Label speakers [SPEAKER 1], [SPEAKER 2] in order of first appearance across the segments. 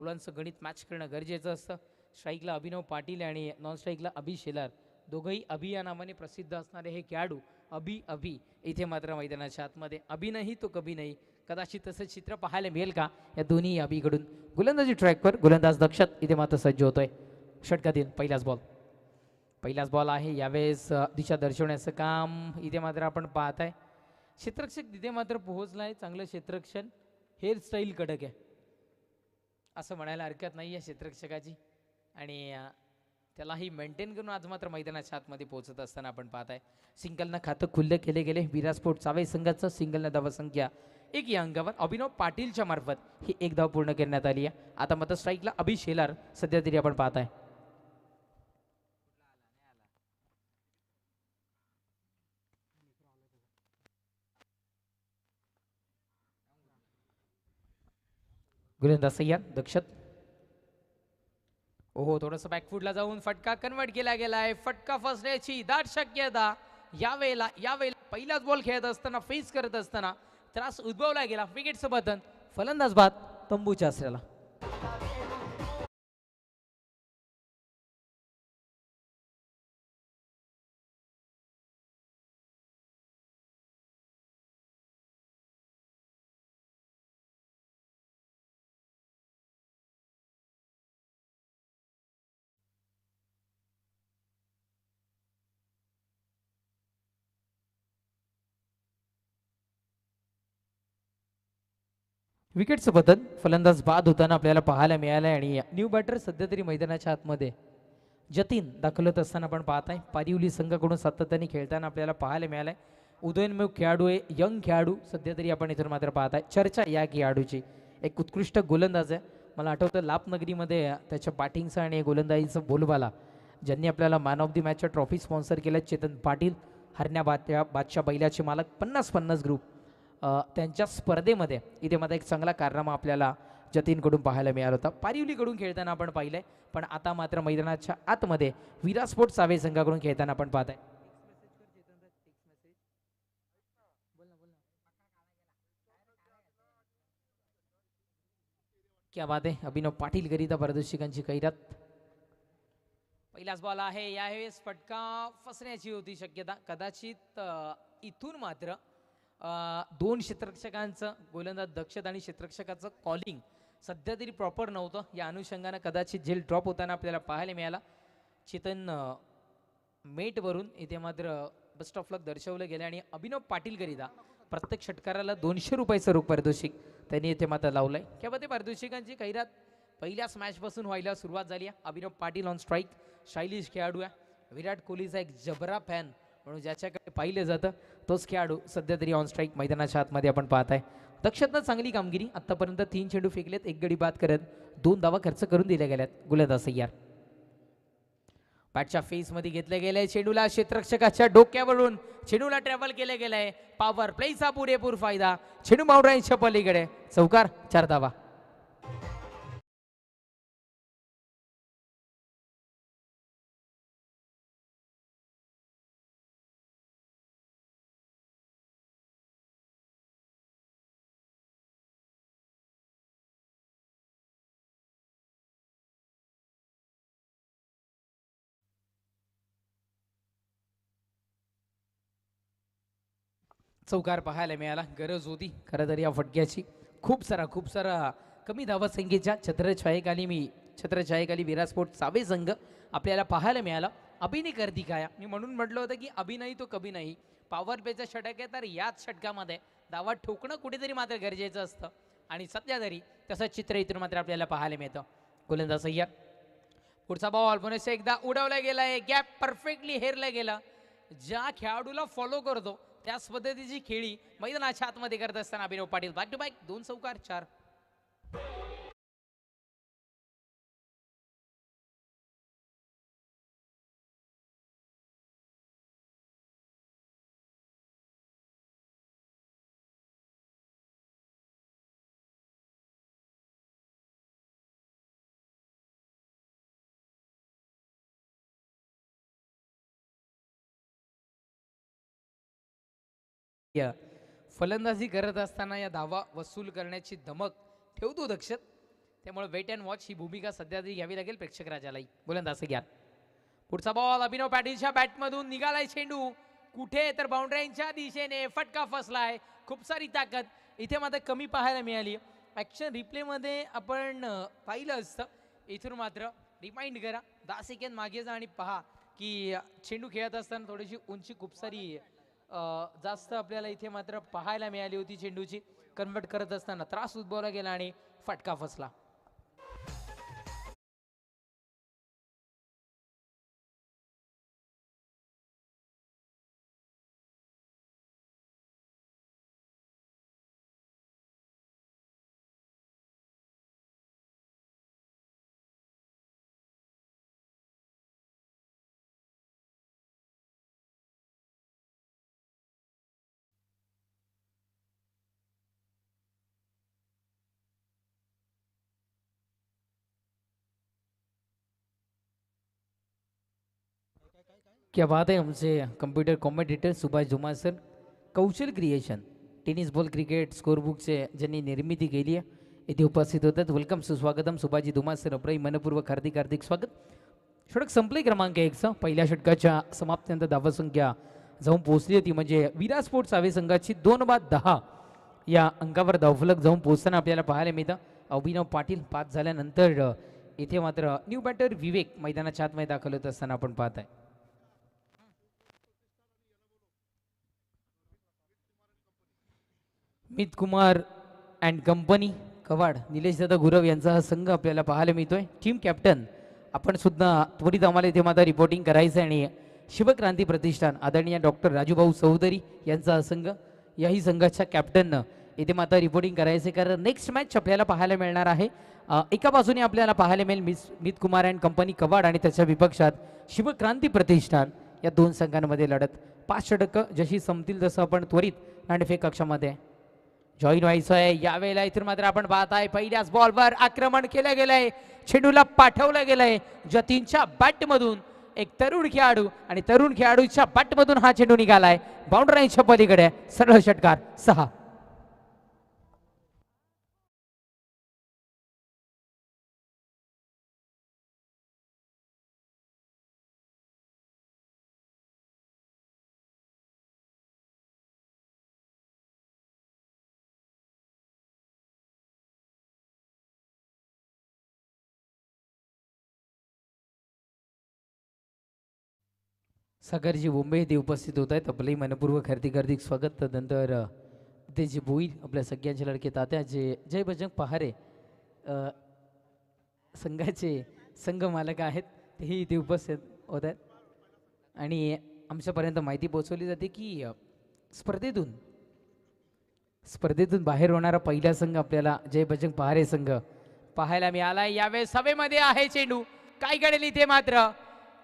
[SPEAKER 1] मुलांचं गणित मॅच करणं गरजेचं असतं. स्ट्राईकला अभिनव पाटील आणि नॉन स्ट्राईकला अभि शेलार, दोघंही अभि या नावाने प्रसिद्ध असणारे हे खेळाडू अभि इथे मात्र मैदानाच्या आतमध्ये अभि नाही तो कभी नाही, कदाचित तसं चित्र पाहायला मिळेल का या दोन्ही अभिकडून. गोलंदाजी ट्रॅकवर गोलंदाज दक्षत इथे मात्र सज्ज होतोय. षटकातील पहिलाच बॉल आहे. यावेळेस दिशा दर्शवण्याचं काम इथे मात्र आपण पाहत आहे. क्षेत्ररक्षक तिथे मात्र पोहोचलाय. चांगलं क्षेत्ररक्षण, हेअरस्टाईल कडक आहे असं म्हणायला हरकत नाही आहे क्षेत्ररक्षकाची, आणि त्यालाही मेंटेन करून आज मात्र मैदानाच्या आतमध्ये पोहोचत असताना आपण पाहत आहे. सिंगलनं खातं खुल्लं केले गेले विरास्पोर्ट चावे संघाचं. सिंगलनं धावसंख्या 1 या अंकावर अभिनव पाटीलच्या मार्फत ही 1 धाव पूर्ण करण्यात आली आहे. आता मात्र स्ट्राईकला अभि शेलार सध्या तरी आपण पाहत आहे. गोलंदाज सय्यद दक्षत. ओहो, थोडंसं बॅकफूटला जाऊन फटका कन्वर्ट केला गेलाय. फटका फसण्याची दाट शक्यता यावेळेला पहिलाच बॉल खेळत असताना फेस करत असताना त्रास उद्भवला गेला. विकेटचं पतन, फलंदाज बाद तंबूच्या आसऱ्याला. विकेटचं पतन, फलंदाज बाद होताना आपल्याला पाहायला मिळालंय. आणि न्यू बॅटर सध्या तरी मैदानाच्या आतमध्ये जतीन दाखल होत असताना आपण पाहत आहे. पारिवली संघाकडून सातत्याने खेळताना आपल्याला पाहायला मिळालंय. उदयोन्मुख खेळाडू आहे, यंग खेळाडू सध्या तरी आपण इथून मात्र पाहत आहे. चर्चा या खेळाडूची, एक उत्कृष्ट गोलंदाज आहे. मला आठवतं लापनगरीमध्ये त्याच्या बॅटिंगचा आणि गोलंदाजीचं बोलबाला ज्यांनी आपल्याला मॅन ऑफ द मॅचच्या ट्रॉफी स्पॉन्सर केल्या, चेतन पाटील, हरण्या बादशाह बैलाचे मालक, 50-50 ग्रुप, त्यांच्या स्पर्धेमध्ये इथे मध्ये एक चांगला कारनामा आपल्याला जतीनकडून पाहायला मिळाला होता. पारिवलीकडून खेळताना आपण पाहिलंय, पण आता मात्र मैदानाच्या आतमध्ये विरास्पोर्ट चावे संघाकडून खेळताना आपण पाहत आहे. क्या बात आहे. अभिनव पाटील करिता पारितोषिकांची कैरात. पहिलाच बॉल आहे. यावेळेस फटका फसण्याची होती शक्यता. कदाचित इथून मात्र दोन क्षेत्ररक्षकांचं, गोलंदाज दक्षत आणि क्षेत्ररक्षकाचं कॉलिंग सध्या तरी प्रॉपर नव्हतं. या अनुषंगानं कदाचित झेल ड्रॉप होताना आपल्याला पाहायला मिळाला. चेतन मेटवरून इथे मात्र बेस्ट ऑफ लक दर्शवलं गेलं. आणि अभिनव पाटील करिता प्रत्येक षटकाराला 200 रुपयाचं रोख पारितोषिक त्यांनी इथे मात्र लावलंय. त्यामध्ये पारितोषिकांची कैरात पहिल्याच मॅचपासून व्हायला सुरुवात झाली आहे. अभिनव पाटील ऑन स्ट्राईक, स्टायलिश खेळाडू आहे. विराट कोहलीचा एक जबरा फॅन म्हणून ज्याच्याकडे पाहिलं जातं तोच खेळाडू सध्या तरी ऑन स्ट्राईक मैदानाच्या आतमध्ये आपण पाहत आहे. दक्षतनं चांगली कामगिरी, आतापर्यंत 3 चेंडू फेकलेत, 1 गडी बाद करत 2 धावा खर्च करून दिल्या गेल्यात. गोलंदाज सय्यार बॅटच्या फेसमध्ये घेतले गेले. चेंडूला क्षेत्ररक्षकाच्या डोक्यावरून चेंडूला ट्रॅव्हल केले गेलंय. पॉवर प्लेचा पुरेपूर फायदा. चेंडू बाउंड्रीच्या पलीकडे चौकार, 4 धावा. चौकार पाहायला मिळाला, गरज होती खरं तर या फटक्याची. खूप सारा कमी धावत संख्येच्या छत्रछायेखाली विरास्पोर्ट चावे संघ आपल्याला पाहायला मिळाला. अभिनय करती काय, मी म्हणून म्हटलं होतं की अभि नाही तो कभी नाही. पॉवर प्लेचा षटक आहे, तर याच षटकामध्ये धावा ठोकणं कुठेतरी मात्र गरजेचं असतं, आणि सध्या तरी तसं चित्र इथून मात्र आपल्याला पाहायला मिळतं. गोलंदाज सय्यद. पुढचा बॉल पुन्हा एकदा उडवला गेलाय. गॅप परफेक्टली हेरला गेला. ज्या खेळाडूला फॉलो करतो त्याच पद्धतीची खेळी मैदानाच्या आतमध्ये करत असताना अभिनव पाटील बॅक टू बॅक 2 चौकार, 4. फलंदाजी करत असताना या धावा वसूल करण्याची धमक ठेवतो दक्षत. त्यामुळे वेट अँड वॉच ही भूमिका सध्या तरी घ्यावी लागेल प्रेक्षक राजालाही. गोलंदाज घ्या. पुढचा बॉल अभिनव पाटीलच्या बॅटमधून निघालाय चेंडू कुठे तर बाउंड्रीच्या दिशेने फटका फसलाय. खूप सारी ताकद इथे मात्र कमी पाहायला मिळाली. ॲक्शन रिप्लेमध्ये आपण पाहिलं असतं. इथून मात्र रिमाइंड करा 10 सेकंद मागे जा आणि पहा की चेंडू खेळत असताना थोडीशी उंची खूप सारी जास्त आपल्याला इथे मात्र पाहायला मिळाली होती. चेंडूची कन्वर्ट करत असताना त्रास उद्भवला गेला आणि फटका फसला. क्या बात है हमसे कंप्यूटर कॉमेडिटर सुभाष धुमाळ सर. कौशल क्रिएशन टेनिस बॉल क्रिकेट स्कोरबुकचे ज्यांनी निर्मिती केली आहे इथे उपस्थित होतात. वेलकम सुस्वागतम सुभाजी धुमाळ सर. अप्रही मनपूर्वक हार्दिक हार्दिक स्वागत. षटक संपले क्रमांक 1चं. पहिल्या षटकाच्या समाप्तीनंतर धावसंख्या जाऊन पोहोचली होती म्हणजे विराट स्पोर्ट्स आवे संघाची 2/10 या अंकावर धावफलक जाऊन पोहोचताना आपल्याला पाहायला मिळतं. अभिनव पाटील 5 झाल्यानंतर इथे मात्र न्यू बॅटर विवेक मैदानाच्या आतमध्ये दाखल होत असताना आपण पाहत आहे. मित कुमार अँड कंपनी कवाड निलेश दादा गुरव यांचा हा संघ आपल्याला पाहायला मिळतोय. टीम कॅप्टन आपण सुद्धा त्वरित आम्हाला इथे मात्र रिपोर्टिंग करायचं आणि शिवक्रांती प्रतिष्ठान आदरणीय डॉक्टर राजूभाऊ चौधरी यांचा हा संघ याही संघाच्या कॅप्टननं इथे मात्र रिपोर्टिंग करायचे कारण नेक्स्ट मॅच आपल्याला पाहायला मिळणार आहे. एका बाजूने आपल्याला पाहायला मिळेल मित कुमार अँड कंपनी कवाड आणि त्याच्या विपक्षात शिवक्रांती प्रतिष्ठान या दोन संघांमध्ये लढत. 5 षटकं जशी संपतील तसं आपण त्वरित नाणेफेक कक्षामध्ये जॉईन व्हायचं आहे. यावेळेला इथून मात्र आपण पाहत आहे पहिल्याच बॉलवर आक्रमण केलं गेलंय. चेंडूला पाठवलं गेलंय जतीनच्या बॅटमधून एक तरुण खेळाडू आणि तरुण खेळाडूच्या बॅटमधून हा चेंडू निघालाय बाउंड्रीच्या पलीकडे. सरळ षटकार 6. सागरजी मुंबई ते उपस्थित होत आहेत. आपलंही मनपूर्वक हार्दिक हार्दिक स्वागत. तदनंतर ते जे भोईर आपल्या सगळ्यांचे लडके तात्या जे जय बजरंग पहारे संघाचे संघ मालक आहेत तेही इथे उपस्थित होत आहेत आणि आमच्यापर्यंत माहिती पोहोचवली जाते की स्पर्धेतून बाहेर होणारा पहिला संघ आपल्याला जय बजरंग पहारे संघ पाहायला मिळाला. यावेळेस सभेमध्ये आहे चेंडू काय घडेल इथे मात्र.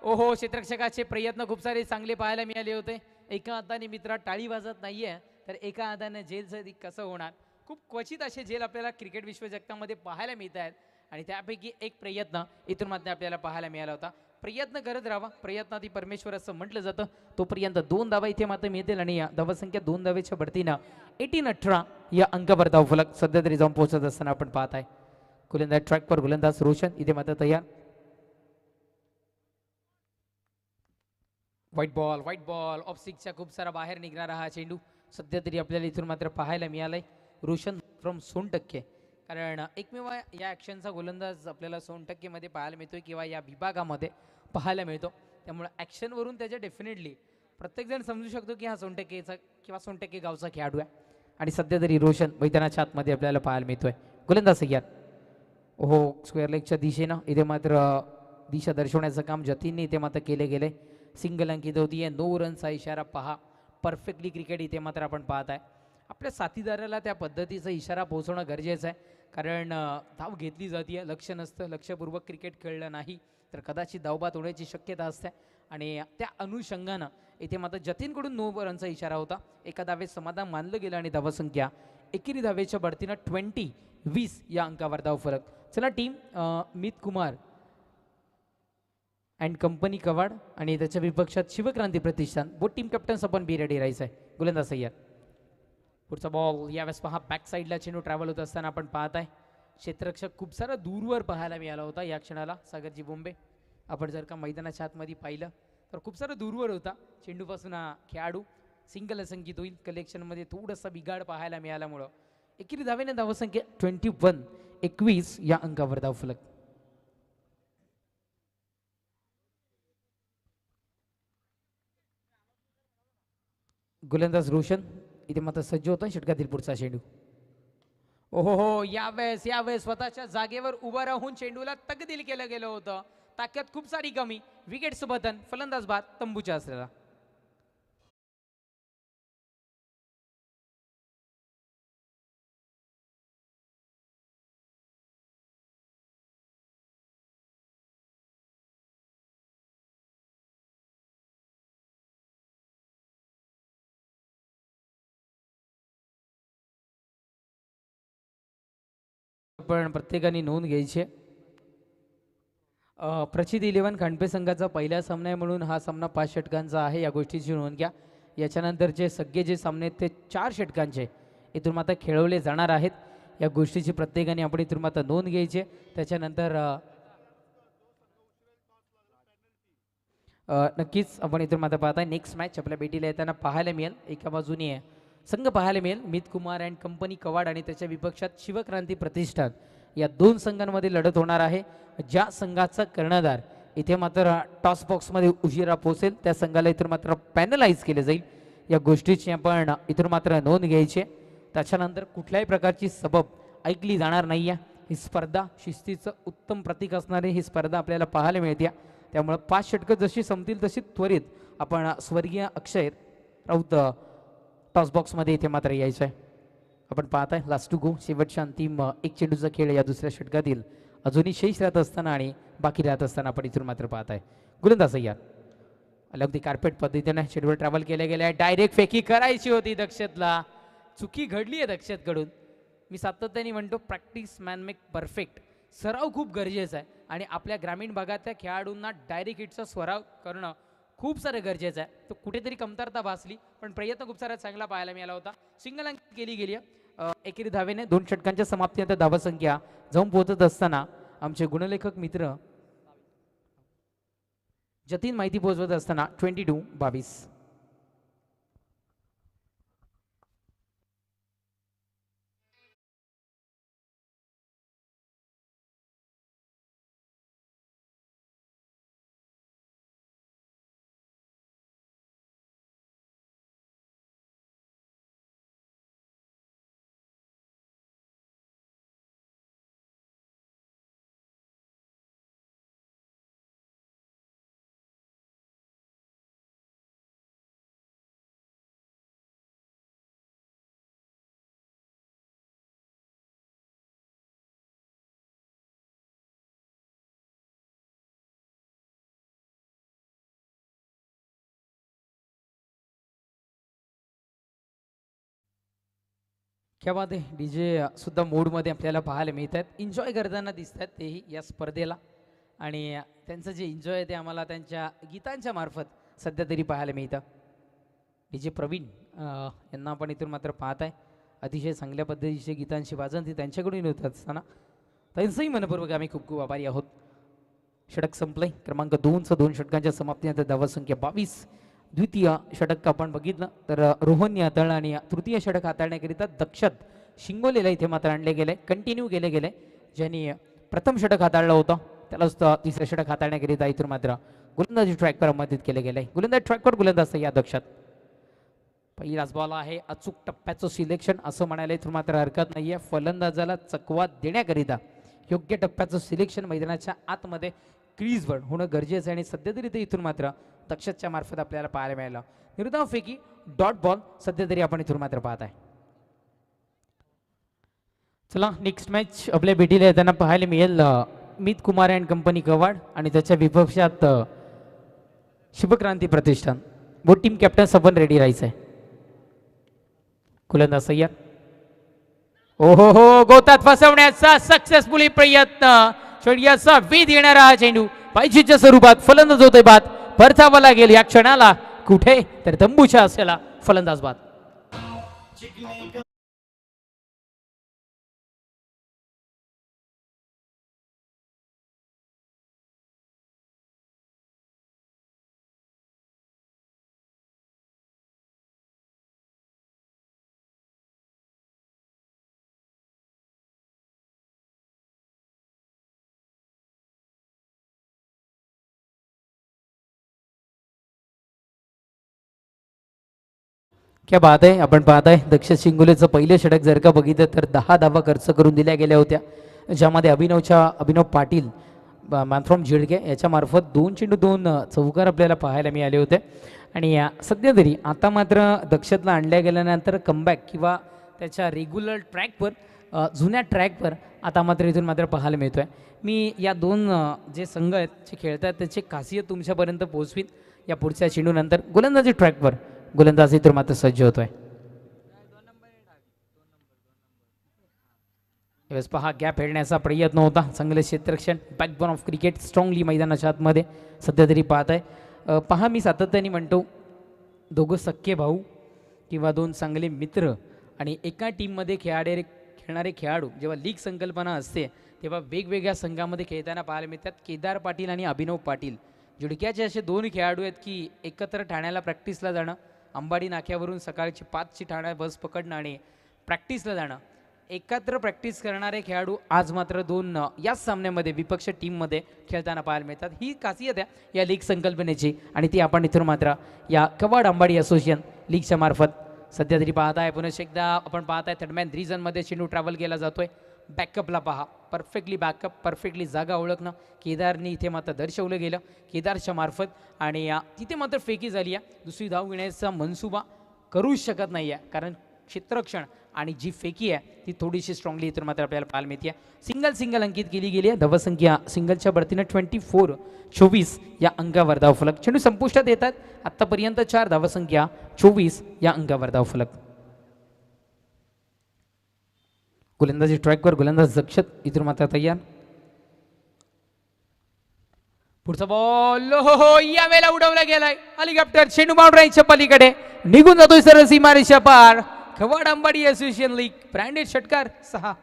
[SPEAKER 1] ओहो क्षेत्ररक्षकाचे प्रयत्न खूप सारे चांगले पाहायला मिळाले होते. एका हाताने मित्रा टाळी वाजत नाहीये तर एका हाताने झेलचं कसं होणार. खूप क्वचित असे झेल आपल्याला क्रिकेट विश्वचषकामध्ये पाहायला मिळत आहेत आणि त्यापैकी एक प्रयत्न इथून मात्र आपल्याला पाहायला मिळाला होता. प्रयत्न करत राहा. प्रयत्नाती परमेश्वर असं म्हटलं जातं. तोपर्यंत 2 धावा इथे मात्र मिळतील आणि या धावसंख्या 2 धावेच्या भरतीनं 18-18 या अंकावर धावफलक सध्या तरी जाऊन पोहोचत असताना आपण पाहत आहे. गोलंदाज ट्रॅकवर गोलंदाज रोशन इथे मात्र तयार. व्हाईट बॉल ऑफ सिक्सच्या खूप सारा बाहेर निघणारा हा चेंडू सध्या तरी आपल्याला इथून मात्र पाहायला मिळालाय. रोशन फ्रॉम सोनटक्के कारण एकमेव या ॲक्शनचा गोलंदाज आपल्याला सोनटक्केमध्ये पाहायला मिळतोय किंवा या विभागामध्ये पाहायला मिळतो. त्यामुळे ॲक्शनवरून त्याच्या डेफिनेटली प्रत्येकजण समजू शकतो की हा सोनटक्केचा किंवा सोनटक्के गावचा खेळाडू आहे आणि सध्या तरी रोशन मैदानाच्या आतमध्ये आपल्याला पाहायला मिळतोय. गोलंदाज यार हो स्क्वेअर लेगच्या दिशेनं इथे मात्र दिशा दर्शवण्याचं काम जतीनने इथे मात्र केले गेले. सिंगल अंकित होती आहे. 9 रनचा इशारा पहा. परफेक्टली क्रिकेट इथे मात्र आपण पाहत आहे. आपल्या साथीदाराला त्या पद्धतीचा इशारा पोहोचवणं गरजेचं आहे कारण धाव घेतली जाते लक्ष नसतं. लक्षपूर्वक क्रिकेट खेळलं नाही तर कदाचित धावबाद होण्याची शक्यता असते आणि त्या अनुषंगानं इथे मात्र जतीनकडून 9 रनचा इशारा होता. एका धावेत समाधान मानलं गेलं आणि धावसंख्या एकेरी धावेच्या बढतीनं 20-20 या अंकावर धावफलक. चला टीम मित कुमार अँड कंपनी कवाड आणि त्याच्या विपक्षात शिवक्रांती प्रतिष्ठान बोथ टीम कॅप्टन्स आपण बी रेडी राहायचं आहे. गोलंदाज सय्यर पुढचा बॉल यावेळेस पहा बॅक साईडला चेंडू ट्रॅव्हल होत असताना आपण पाहत आहे. क्षेत्ररक्षक खूप सारा दूरवर पाहायला मिळाला होता या क्षणाला. सागरजी बोंबे, आपण जर का मैदानाच्या आतमध्ये पाहिलं तर खूप सारा दूरवर होता चेंडूपासून हा खेळाडू. सिंगल संगीत होईल. कलेक्शनमध्ये थोडासा बिघाड पाहायला मिळाल्यामुळं एकेरी धावेने धावसंख्या 21 या अंकावर धावफलक. गोलंदाज रोशन इथे मात्र सज्ज होता. षटकातील पुढचा चेंडू. ओहो हो, यावेळेस स्वतःच्या जागेवर उभं राहून चेंडूला तकदील केलं गेलं होतं. ताकद खूप सारी कमी. विकेट बदन. फलंदाज बाद तंबूच्या असलेला. पण प्रत्येकाने नोंद घ्यायची. प्रचित 11 खांडपे संघाचा पहिला सामना आहे म्हणून हा सामना 5 षटकांचा आहे. या गोष्टीची नोंद घ्या. याच्यानंतरचे सगळे जे सामने आहेत ते 4 षटकांचे इथून मात्र खेळवले जाणार आहेत. या गोष्टीची प्रत्येकाने आपण इथून मात्र नोंद घ्यायची. त्याच्यानंतर नक्कीच आपण इथून मात्र पाहताय नेक्स्ट मॅच आपल्या भेटीला येताना पाहायला मिळेल. एका बाजूने संघ पाहायला मिळेल मित कुमार अँड कंपनी कवाड आणि त्याच्या विपक्षात शिवक्रांती प्रतिष्ठान. या दोन संघांमध्ये लढत होणार आहे. ज्या संघाचा कर्णधार इथे मात्र टॉस बॉक्समध्ये उशिरा पोहोचेल त्या संघाला इथून मात्र पॅनलाइज केले जाईल. या गोष्टीची आपण इथून मात्र नोंद घ्यायची. त्याच्यानंतर कुठल्याही प्रकारची सबब ऐकली जाणार नाही आहे. ही स्पर्धा शिस्तीचं उत्तम प्रतीक असणारी ही स्पर्धा आपल्याला पाहायला मिळते. त्यामुळे 5 षटकं जशी संपतील तशी त्वरित आपण स्वर्गीय अक्षय राऊत टॉस बॉक्समध्ये इथे मात्र यायचं आहे. आपण पाहताय लास्ट टू गो शेवटच्या अंतिम एक चेंडूचा खेळ या दुसऱ्या षटकातील अजूनही शेष राहत असताना आणि बाकी राहत असताना आपण इथून मात्र पाहताय गोलंदाज यार अगदी कार्पेट पद्धतीने चेंडूवर ट्रॅव्हल केल्या गेल्या. डायरेक्ट फेकी करायची होती दक्षतला. चुकी घडली आहे दक्षतकडून. मी सातत्याने म्हणतो प्रॅक्टिस मॅन मेक परफेक्ट. सराव खूप गरजेचा आहे आणि आपल्या ग्रामीण भागातल्या खेळाडूंना डायरेक्ट हिटचा सराव करणं खूप सारं गरजेचं आहे. तो कुठेतरी कमतरता भासली पण प्रयत्न खूप सारा चांगला पाहायला मिळाला होता. सिंगल अंक केली गेली. एकेरी धावेने 2 षटकांच्या समाप्तीनंतर धावसंख्या जाऊन पोहोचत असताना आमचे गुणलेखक मित्र जतीन माहिती पोहोचवत असताना 22-22. क्या बात आहे. डीजे सुद्धा मूडमध्ये आपल्याला पाहायला मिळत आहेत. एन्जॉय करताना दिसत आहेत तेही या स्पर्धेला आणि त्यांचं जे एन्जॉय आहे ते आम्हाला त्यांच्या गीतांच्या मार्फत सध्या तरी पाहायला मिळतं. डीजे प्रवीण यांना आपण इथून मात्र पाहत आहे. अतिशय चांगल्या पद्धतीचे गीतांची वाजन ती त्यांच्याकडून होत असताना त्यांचंही मनपूर्वक आम्ही खूप खूप आभारी आहोत. षटक संपलंय. क्रमांक 2चं 2 षटकांच्या समाप्तीनंतर धावसंख्या 22. द्वितीय षटक आपण बघितलं तर रोहनने हाताळलं आणि तृतीय षटक हाताळण्याकरिता दक्षत शिंगोलेला इथे मात्र आणले गेले. कंटिन्यू केले गेले. ज्यांनी प्रथम षटक हाताळलं होतं त्यालाच तिसरं षटक हाताळण्याकरिता इथून मात्र गोलंदाजी ट्रॅकवर मदत केले गेले. गोलंदाज ट्रॅकवर गोलंदाज या दक्षत. पहिलाच बॉल आहे. अचूक टप्प्याचं सिलेक्शन असं म्हणायला इथून मात्र हरकत नाहीये. फलंदाजाला चकवा देण्याकरिता योग्य टप्प्याचं सिलेक्शन मैदानाच्या आतमध्ये क्रीजवर होणं गरजेचं आहे आणि सध्या तरी ते इथून मात्र दक्षतच्या मार्फत आपल्याला पाहायला मिळालं. निर्धाव फेकी डॉट बॉल सध्या तरी आपण इथून मात्र पाहत आहे. चला नेक्स्ट मॅच आपल्या भेटीला येताना पाहायला मिळेल मित कुमार अँड कंपनी कवाड आणि त्याच्या विपक्षात शिवक्रांती प्रतिष्ठान. बोथ टीम कॅप्टन्स आपण रेडी राहायचं आहे. गोलंदाज सय्यद. ओहो हो, गोतात फसवण्याचा सक्सेसफुली प्रयत्न. षटकाचा वेध येणारा हा चेंडू पाहिजेच्या स्वरूपात फलंदाज होतोय बाद. परतावा लागेल या क्षणाला कुठे तर तंबूच्या असलेला फलंदाज बाद. क्या बात आहे. आपण पाहताय दक्ष शिंगोलेचं पहिलं षटक जर का बघितलं तर 10 धावा खर्च करून दिल्या गेल्या होत्या, ज्यामध्ये अभिनव पाटील मॅन फ्रॉम जिडगे याच्यामार्फत 2 चेंडू 2 चौकार आपल्याला पाहायला मिळाले होते. आणि सध्या तरी आता मात्र दक्षतला आणल्या गेल्यानंतर कमबॅक किंवा त्याच्या रेग्युलर ट्रॅकवर जुन्या ट्रॅकवर आता मात्र इथून मात्र पाहायला मिळतोय. मी या दोन जे संघ आहेत जे खेळत आहेत त्याची खासियत तुमच्यापर्यंत पोहोचवीन या पुढच्या चेंडूनंतर. गोलंदाजी ट्रॅकवर गोलंदाजी तर मात्र सज्ज होतोय. यावेळेस पहा गॅप हेडण्याचा प्रयत्न होता. चांगलं क्षेत्ररक्षण, बॅकबोन ऑफ क्रिकेट स्ट्रॉंगली मैदानाच्या आतमध्ये सध्या तरी पाहत आहे. पहा मी सातत्याने म्हणतो दोघं सख्खे भाऊ किंवा दोन चांगले मित्र आणि एका टीममध्ये खेळणारे खेळाडू जेव्हा लीग संकल्पना असते तेव्हा वेगवेगळ्या संघामध्ये खेळताना पाहायला मिळतात. केदार पाटील आणि अभिनव पाटील जुडक्याचे असे दोन खेळाडू आहेत की एकत्र ठाण्याला प्रॅक्टिसला जाणं, अंबाडी नाक्यावरून सकाळची 5ची ठाणा बस पकडणं आणि प्रॅक्टिसला जाणं, एकत्र प्रॅक्टिस करणारे खेळाडू आज मात्र दोन याच सामन्यामध्ये विपक्ष टीममध्ये खेळताना पाहायला मिळतात. ही खासियत आहे या लीग संकल्पनेची आणि ती आपण इथून मात्र या कवाड अंबाडी असोसिएशन लीगच्या मार्फत सध्या तरी पाहताय. पुन्हा एकदा आपण पाहताय थर्डमॅन रिजनमध्ये चेंडू ट्रॅव्हल केला जातोय. बॅकअपला पहा, परफेक्टली बॅकअप, परफेक्टली जागा ओळखणं केदारनी इथे मात्र दर्शवलं गेलं केदारच्या मार्फत आणि तिथे मात्र फेकी झाली आहे. दुसरी धाव घेण्याचा मनसुबा करूच शकत नाही आहे कारण क्षेत्ररक्षण आणि जी फेकी आहे ती थोडीशी स्ट्रॉंगली इथून मात्र आपल्याला पाहायला मिळते. सिंगल अंकित केली गेली आहे. धावसंख्या सिंगलच्या बढतीनं 24 या अंकावर धावफलक. चेंडू संपुष्टात येतात. आत्तापर्यंत 4 धावसंख्या 24 या अंकावर धावफलक. गोलंदाजी ट्रॅकवर गोलंदाज दक्षत इथून मात्र तयार. पुढचा बॉल हो या वेळेला उडवला गेलाय. हेलिकॉप्टर चेंडू बाउंड्रीच्या पलीकडे निघून जातोय सरळ सीमारेषा पार. खवाड अंबाडी असोसिएशन लीग ब्रँडेड षटकार 6.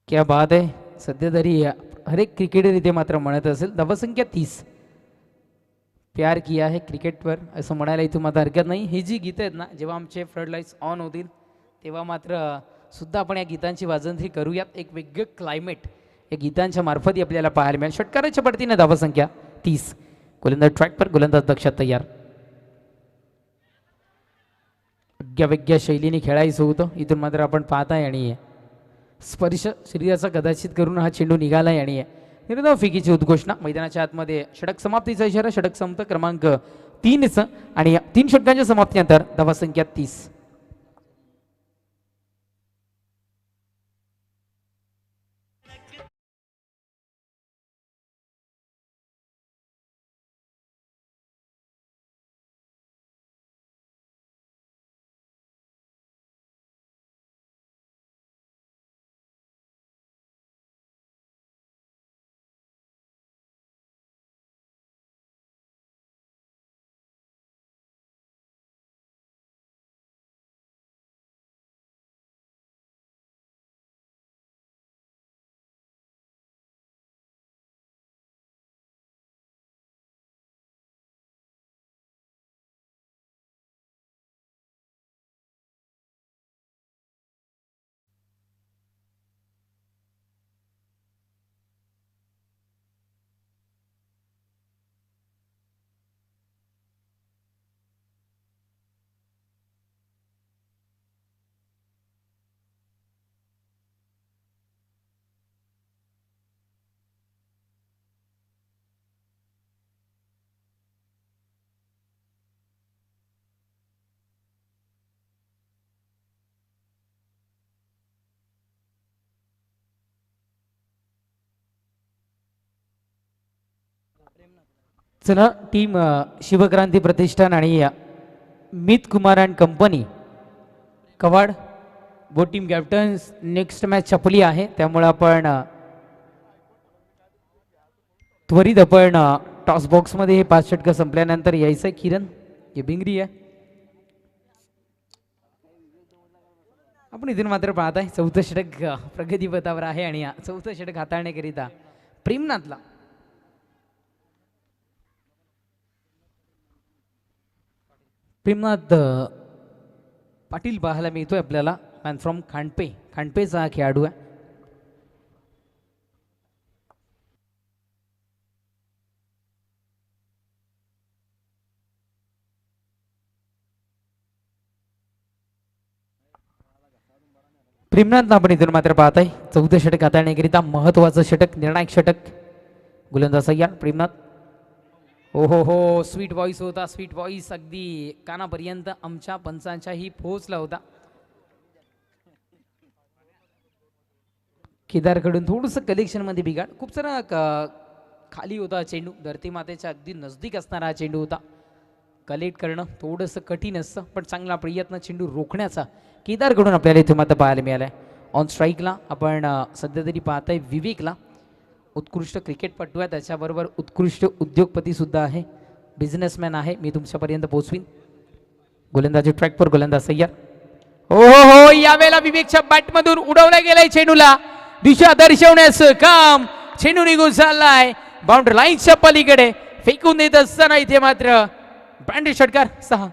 [SPEAKER 1] क्या बात आहे. सध्या तरी हर एक क्रिकेटर इथे मात्र म्हणत असेल धावसंख्या 30. प्यार किया है क्रिकेटवर असं म्हणायला इथून मात्र हरकत नाही. ही जी गीतं आहेत ना जेव्हा आमचे फ्लड लाईट्स ऑन होतील तेव्हा मात्र सुद्धा आपण या गीतांची वाजंत्री करूयात. एक वेगळं क्लायमेट या गीतांच्या मार्फत आपल्याला पाहायला मिळेल. षटकाराच्या पडतीने धावसंख्या 30. गोलंदाज ट्रॅकवर गोलंदाज दक्षात तयार. वेगळ्या शैलीने खेळायचं होतं इथून मात्र आपण पाहताय आणि स्पर्श शरीराचा कदाचित करून हा चेंडू निघालाय आणि निर्धाव फेकीची उद्घोषणा. मैदानाच्या आतमध्ये षटक समाप्तीचा इशारा. षटक संपत क्रमांक 3 आणि 3 षटकांच्या समाप्तीनंतर धावसंख्या 30. चला टीम शिवक्रांती प्रतिष्ठान आणि मित कुमार अँड कंपनी कवाड वो टीम कॅप्टन्स. नेक्स्ट मॅच छपली आहे त्यामुळे आपण त्वरित आपण टॉस बॉक्समध्ये हे 5 षटकं संपल्यानंतर यायचं आहे किरण. हे बिंगरी आहे. आपण इथून मात्र पाहत आहे 4थं षटक प्रगतीपथावर आहे आणि 4थं षटक हाताळण्याकरिता प्रेमनाथला प्रेमनाथ पाटील पाहायला मिळतोय आपल्याला. मॅन फ्रॉम खांडपेचा हा खेळाडू आहे. प्रेमनाथ आपण इथून मात्र पाहत आहे 4थं षटक हाताळण्याकरिता महत्वाचं षटक, निर्णायक षटक. गोलंदाज या प्रेमनाथ. हो हो हो, स्वीट व्हॉइस होता, स्वीट व्हॉइस अगदी कानापर्यंत आमच्या पंचांच्याही पोहोचला होता. केदारकडून थोडंसं कलेक्शनमध्ये बिघाड. खूप सारा खाली होता चेंडू, धरती मातेच्या अगदी नजदीक असणारा हा चेंडू होता. कलेक्ट करणं थोडंसं कठीण असतं, पण चांगला प्रयत्न चेंडू रोखण्याचा केदारकडून आपल्याला इथे मात्र पाहायला मिळाला आहे. ऑन स्ट्राईकला आपण सध्या तरी पाहताय विवेकला. उत्कृष्ट क्रिकेटपटू आहे, त्याच्याबरोबर उत्कृष्ट उद्योगपतीसुद्धा आहे, बिझनेसमॅन आहे. मी तुमच्यापर्यंत पोहोचवीन. गोलंदाजी ट्रॅकवर गोलंदाज सय्यर. हो हो हो, यावेळेला विवेकच्या बॅटमधून उडवल्या गेलाय चेंडूला. दिशा दर्शवण्याचं काम चेंडू निघून चाललाय बाउंड्री लाईनच्या पलीकडे. फेकून देत असताना इथे मात्र बँडी षटकार 6.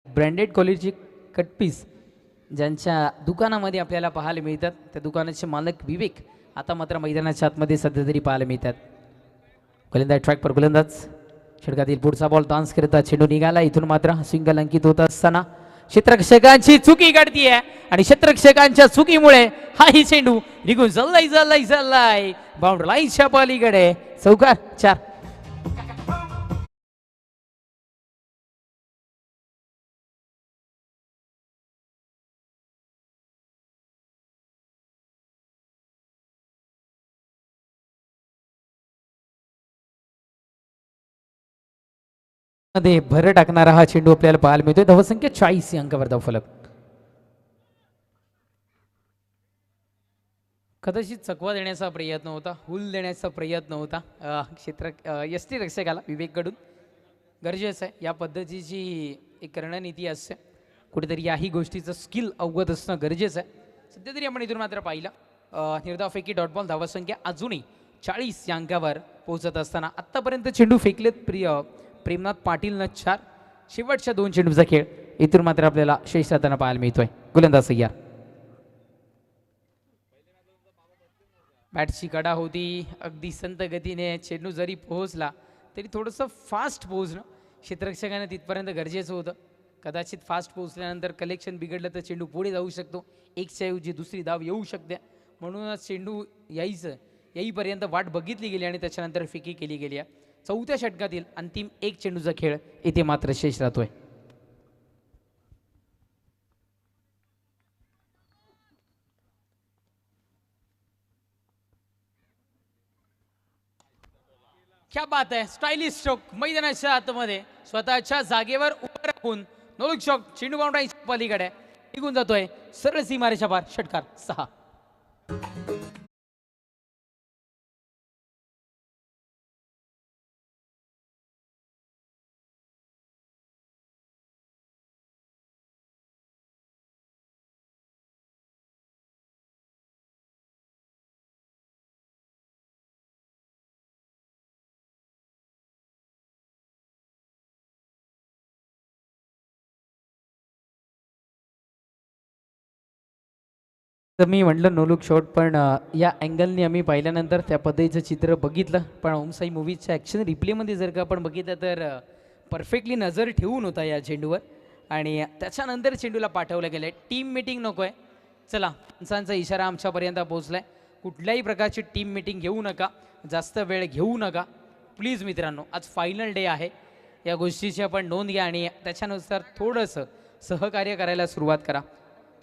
[SPEAKER 1] ब्रँडेड क्वालिटीची कटपीस ज्यांच्या दुकानामध्ये आपल्याला पाहायला मिळतात, त्या दुकानाचे मालक विवेक आता मात्र मैदानाच्या आतमध्ये सध्या तरी पाहायला मिळतात. गोलंदाज ट्रॅकवर गोलंदाज. षटकातील पुढचा बॉल डान्स करता चेंडू निघाला. इथून मात्र सिंगल अंकित होत असताना क्षेत्ररक्षकांची चुकी घडतीये आणि क्षेत्ररक्षकांच्या चुकीमुळे हाही चेंडू निघून चाललाय बाउंड्री लाईनच्या पलीकडे. चौकार 4. मध्ये भर टाकणारा हा चेंडू आपल्याला पाहायला मिळतोय. धावसंख्या 40 या अंकावर धावफलक. कदाचित चकवा देण्याचा प्रयत्न होता, हुल देण्याचा प्रयत्न होता क्षेत्र यष्टी रक्षकाला विवेककडून. गरजेचं आहे या पद्धतीची एक रणनीती असते, कुठेतरी याही गोष्टीचं स्किल अवगत असणं गरजेचं आहे. सध्या तरी आपण इथून मात्र पाहिलं निर्धाव फेकी डॉट बॉल. धावसंख्या अजूनही 40 या अंकावर पोहोचत असताना आत्तापर्यंत चेंडू फेकलेत प्रेमनाथ पाटीलनं 4. शेवटच्या 2 चेंडूचा खेळ इथून मात्र आपल्याला शेष राहताना पाहायला मिळतोय. गोलंदाज सय्यार. बॅटची कडा होती, अगदी संत गतीने चेंडू जरी पोहोचला तरी थोडंसं फास्ट पोहोचणं क्षेत्ररक्षकाने तिथपर्यंत गरजेचं होतं. कदाचित फास्ट पोहोचल्यानंतर कलेक्शन बिघडलं तर चेंडू पुढे जाऊ शकतो, एकच्या ऐवजी दुसरी धाव येऊ शकते. म्हणूनच चेंडू येईपर्यंत वाट बघितली गेली आणि त्याच्यानंतर फेकी केली गेली आहे. 4थ्या षटकातील अंतिम 1 चेंडूचा खेळ इथे मात्र शेष राहतोय. क्या बात आहे, स्टायलिश स्ट्रोक मैदानाच्या आतमध्ये स्वतःच्या जागेवर उभं राखून नोलुक शॉट चेंडू बाउंड्री पलीकडे निघून जातोय सरळ सीमारेच्या पार. षटकार 6. तर मी म्हटलं नो लुक शॉट, पण या अँगलने आम्ही पाहिल्यानंतर त्या पद्धतीचं चित्र बघितलं. पण ओमसाई मूवीजच्या ॲक्शन रिप्लेमध्ये जर का आपण बघितलं तर परफेक्टली नजर ठेवून होता या चेंडूवर आणि त्याच्यानंतर चेंडूला पाठवलं गेलं आहे. टीम मीटिंग नको आहे. चला, माणसांचा इशारा आमच्यापर्यंत पोहोचला आहे. कुठल्याही प्रकारची टीम मीटिंग घेऊ नका, जास्त वेळ घेऊ नका प्लीज मित्रांनो. आज फायनल डे आहे या गोष्टीची आपण नोंद घ्या आणि त्याच्यानुसार थोडंसं सहकार्य करायला सुरुवात करा.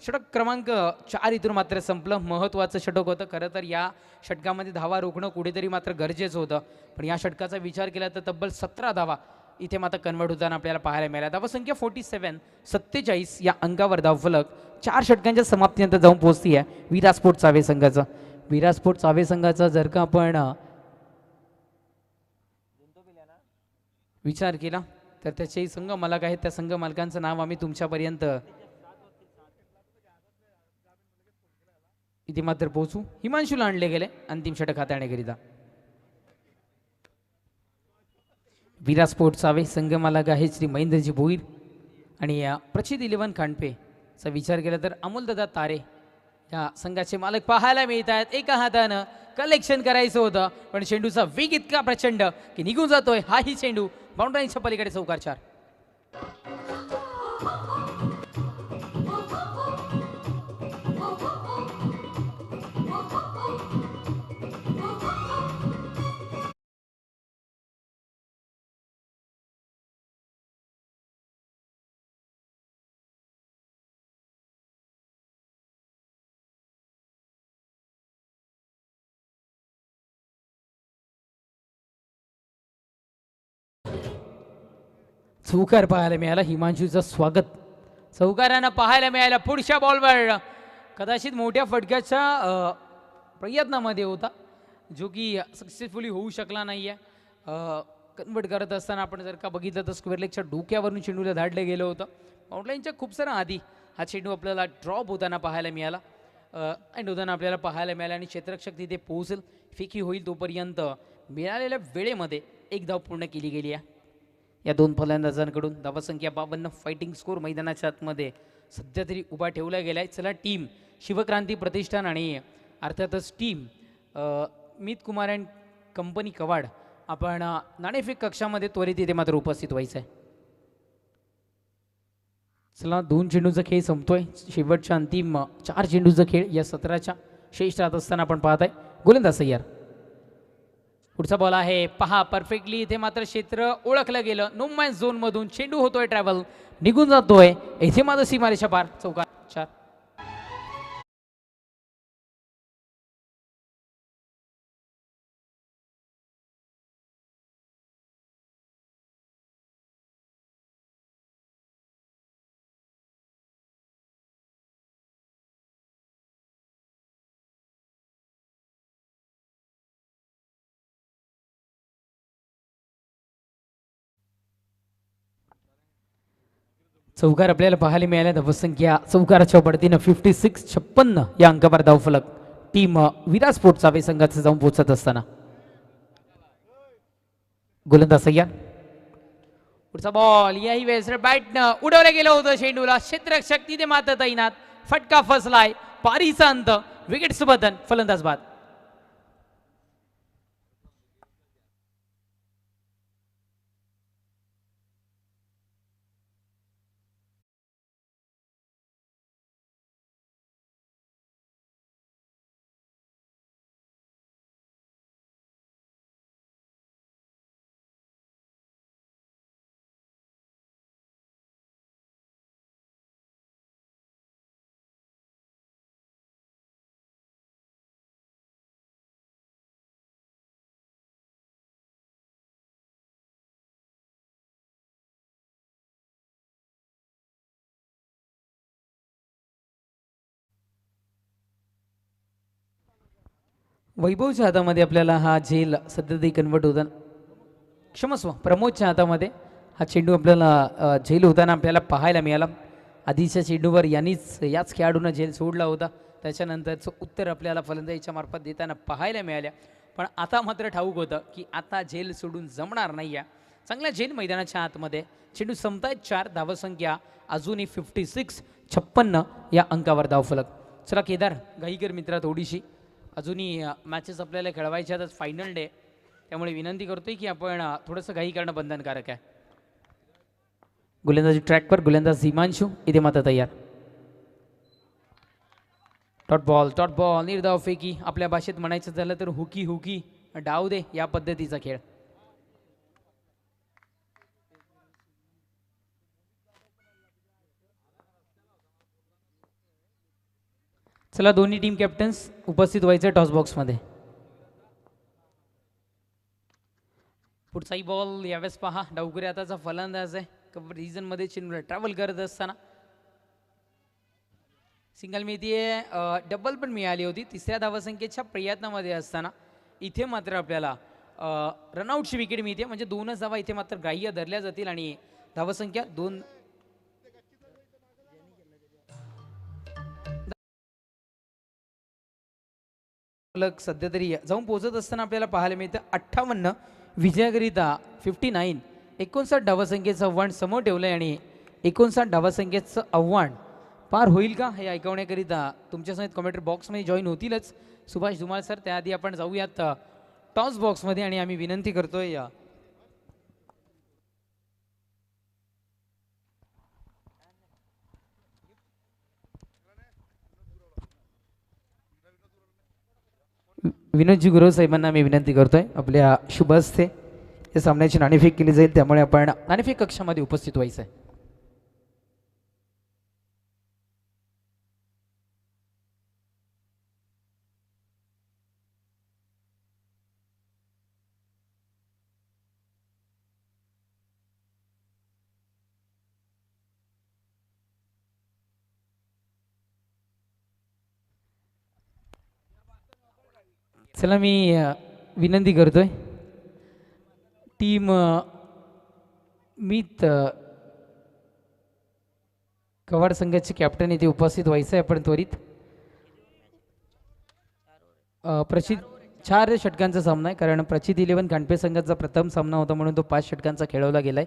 [SPEAKER 1] षटक क्रमांक 4 इथून मात्र संपलं. महत्त्वाचं षटक होतं. खरं तर या षटकामध्ये धावा रोखणं कुठेतरी मात्र गरजेचं होतं, पण या षटकाचा विचार केला तर तब्बल 17 धावा इथे मात्र कन्वर्ट होताना आपल्याला पाहायला मिळाल्या. धावसंख्या 47 या अंकावर धावफलक 4 षटकांच्या समाप्तीनंतर जाऊन पोहोचती आहे विरा स्पोर्ट्स चावे संघाचं. विरा स्पोर्ट्स चावे संघाचा जर का आपण विचार केला तर त्याचेही संघ मालक आहेत. त्या संघ मालकांचं नाव आम्ही तुमच्यापर्यंत इथे मात्र पोहोचू. हिमांशूला आणले गेले अंतिम षटक हाताळण्याकरिता. विरा स्पोर्ट्स चावे संघ मालक आहे श्री महेंद्रजी भोईर आणि प्रचित 11 खांडपेचा विचार केला तर अमोलदादा तारे या संघाचे मालक पाहायला मिळत आहेत. एका हातानं कलेक्शन करायचं होतं पण चेंडूचा वेग इतका प्रचंड की निघून जातोय. हाही चेंडू बाउंड्रीच्या पलीकडे चौकार 4. चौकार पाहायला मिळाला. हिमांशूचं स्वागत चौकारांना पाहायला मिळालं. पुढच्या बॉलवर कदाचित मोठ्या फटक्याच्या प्रयत्नामध्ये होता जो की सक्सेसफुली होऊ शकला नाही आहे. कन्वर्ट करत असताना आपण जर का बघितलं तर स्क्वेअर लेगच्या डोक्यावरून चेंडूला धाडलं गेलं होतं. आउटलाईनच्या खूप सारा आधी हा चेंडू आपल्याला ड्रॉप होताना पाहायला मिळाला अँड होताना आपल्याला पाहायला मिळाला आणि क्षेत्ररक्षक तिथे पोहोचेल फेकी होईल तोपर्यंत मिळालेल्या वेळेमध्ये एक धाव पूर्ण केली गेली आहे या दोन फलंदाजांकडून. धावसंख्या 52. फायटिंग स्कोर मैदानाच्या आतमध्ये सध्या तरी उभा ठेवला गेला आहे. चला टीम शिवक्रांती प्रतिष्ठान आणि अर्थातच टीम मित कुमार अँड कंपनी कवाड आपण नाणेफेक कक्षामध्ये त्वरित इथे मात्र उपस्थित व्हायचं आहे. चला 2 चेंडूचा खेळ संपतोय. शेवटच्या अंतिम 4 चेंडूचा खेळ या 17च्या शेष राहत असताना आपण पाहत आहे. गोलंदाज तयार. पुढचा बॉल आहे पहा परफेक्टली इथे मात्र क्षेत्र ओळखलं गेलं. नो मॅच झोन मधून चेंडू होतोय ट्रॅव्हल निघून जातोय. इथे मात्र सीमारेषा पार चौकार 4. चौकार आपल्याला पाहायला मिळाल्या. धावसंख्या चौकाराच्या पडतीनं 56-56 या अंकावर धावफलक टीम विरा स्पोर्ट्स चावे संघाचं जाऊन पोहोचत असताना गोलंदाज तयार. पुढचा बॉल याही वेळेस बॅटनं उडवलं गेलं होतं चेंडूला. क्षेत्ररक्षक तिथे मात्र तैनात. फटका फसलाय. पारीचा अंत. विकेटचं बदन. फलंदाज बाद. वैभवच्या हातामध्ये आपल्याला हा झेल सध्या तरी कन्वर्ट होताना क्षमस्व प्रमोदच्या हातामध्ये हा चेंडू आपल्याला झेल होताना आपल्याला पाहायला मिळाला. आधीच्या चेंडूवर याच खेळाडूनं झेल सोडला होता. त्याच्यानंतरचं उत्तर आपल्याला फलंदाजीच्या मार्फत देताना पाहायला मिळाल्या. पण आता मात्र ठाऊक होतं की आता झेल सोडून जमणार नाही आहे. चांगला झेल मैदानाच्या आतमध्ये. चेंडू संपतायत 4. धावसंख्या अजूनही 56-56 या अंकावर धावफलक. चला केदार गाईकर मित्रा थोडीशी अजूनही मॅचेस आपल्याला खेळवायच्या आहेत. फायनल डे त्यामुळे विनंती करतोय की आपण थोडंसं घाई करणं बंधनकारक आहे. गोलंदाजी ट्रॅकवर गोलंदाज हिमांशू इथे मात्र तयार. डॉट बॉल निर्धाव फेकी. आपल्या भाषेत म्हणायचं झालं तर हुकी डाव दे या पद्धतीचा खेळ. चला दोन्ही टीम कॅप्टन्स उपस्थित व्हायचं टॉस बॉक्समध्ये. पुढचाही बॉल यावेळेस पहा. डावकुरे आताचा फलंदाज आहे. कबड्डी रिजनमध्ये चिन्ह ट्रॅव्हल करत असताना सिंगल मिळतीये, डबल पण मिळाली होती तिसऱ्या धावसंख्येच्या प्रयत्नामध्ये असताना. इथे मात्र आपल्याला रनआउटची विकेट मिळते, म्हणजे 2च धावा इथे मात्र ग्राह्य धरल्या जातील आणि धावसंख्या 2. सध्या तरी जाऊन पोहोचत असताना आपल्याला पाहायला मिळतं 58 विजयाकरिता 59. 59 धावसंख्येचं आव्हान समोर ठेवलंय आणि 59 धावसंख्येचं आव्हान पार होईल का हे ऐकवण्याकरिता तुमच्यासमोर कमेंट बॉक्समध्ये जॉईन होतीलच सुभाष धुमाळ सर. त्याआधी आपण जाऊयात टॉस बॉक्समध्ये आणि आम्ही विनंती करतोय विनोदजी गुरव साहेबांना मी विनंती करतोय आपल्या शुभ हस्ते या सामन्याची नाणेफेक केली जाईल, त्यामुळे आपण नाणेफेक कक्षामध्ये उपस्थित व्हायचं आहे. चला मी विनंती करतोय टीम मीत कवाड संघाचे कॅप्टन इथे उपस्थित व्हायचं आहे. आपण त्वरित प्रचित 4 षटकांचा सामना आहे, कारण प्रचित 11 कांडपे संघाचा प्रथम सामना होता म्हणून तो 5 षटकांचा खेळवला गेलाय.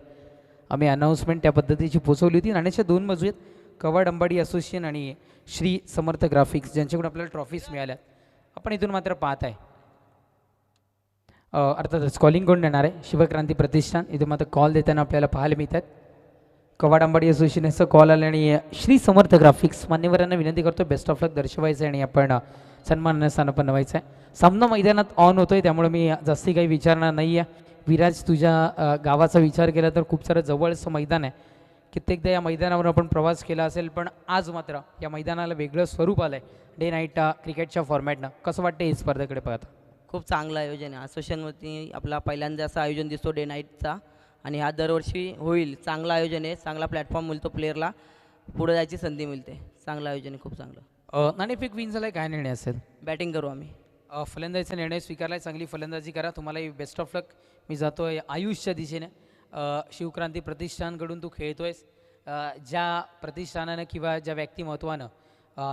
[SPEAKER 1] आम्ही अनाऊन्समेंट त्या पद्धतीची पोचवली होती. नाण्याच्या 2 बाजू आहेत, कवाड अंबाडी असोसिएशन आणि श्री समर्थ ग्राफिक्स, ज्यांच्याकडून आपल्याला ट्रॉफीज मिळाल्या. आपण इथून मात्र पाहत आहे अर्थातच कॉलिंग कोण देणार आहे, शिवक्रांती प्रतिष्ठान. इथे मात्र कॉल देताना आपल्याला पाहायला मिळतात कवाड अंबाडी असोसिएशनचा कॉल आला आणि श्री समर्थ ग्राफिक्स मान्यवरांना विनंती करतो बेस्ट ऑफ लक दर्शवायचं आहे आणि आपण सन्मान स्थान पण व्हायचं आहे. सामना मैदानात ऑन होतोय, त्यामुळे मी जास्ती काही विचारणार नाही आहे. विराज, तुझ्या गावाचा विचार केला तर खूप सारं जवळचं मैदान आहे. कित्येकदा या मैदानावर आपण प्रवास केला असेल, पण आज मात्र या मैदानाला वेगळं स्वरूप आलं आहे डे नाईट क्रिकेटच्या फॉर्मॅटनं. कसं वाटतं ही स्पर्धेकडे पाहता?
[SPEAKER 2] खूप चांगलं आयोजन आहे. असोसिएशनवरती आपला पहिल्यांदा असं आयोजन दिसतो डे नाईटचा, आणि हा दरवर्षी होईल. चांगलं आयोजन आहे, चांगला प्लॅटफॉर्म मिळतो प्लेअरला, पुढे जायची संधी मिळते. चांगलं आयोजन आहे, खूप चांगलं.
[SPEAKER 1] नाणेफेक विन झालाय, काय निर्णय असेल?
[SPEAKER 2] बॅटिंग करू आम्ही.
[SPEAKER 1] फलंदाजीचा निर्णय स्वीकारलाय, चांगली फलंदाजी करा. तुम्हालाही बेस्ट ऑफ लक. मी जातोय आयुषच्या दिशेने. शिवक्रांती प्रतिष्ठानकडून तू खेळतोयस, ज्या प्रतिष्ठानानं किंवा ज्या व्यक्तिमत्वानं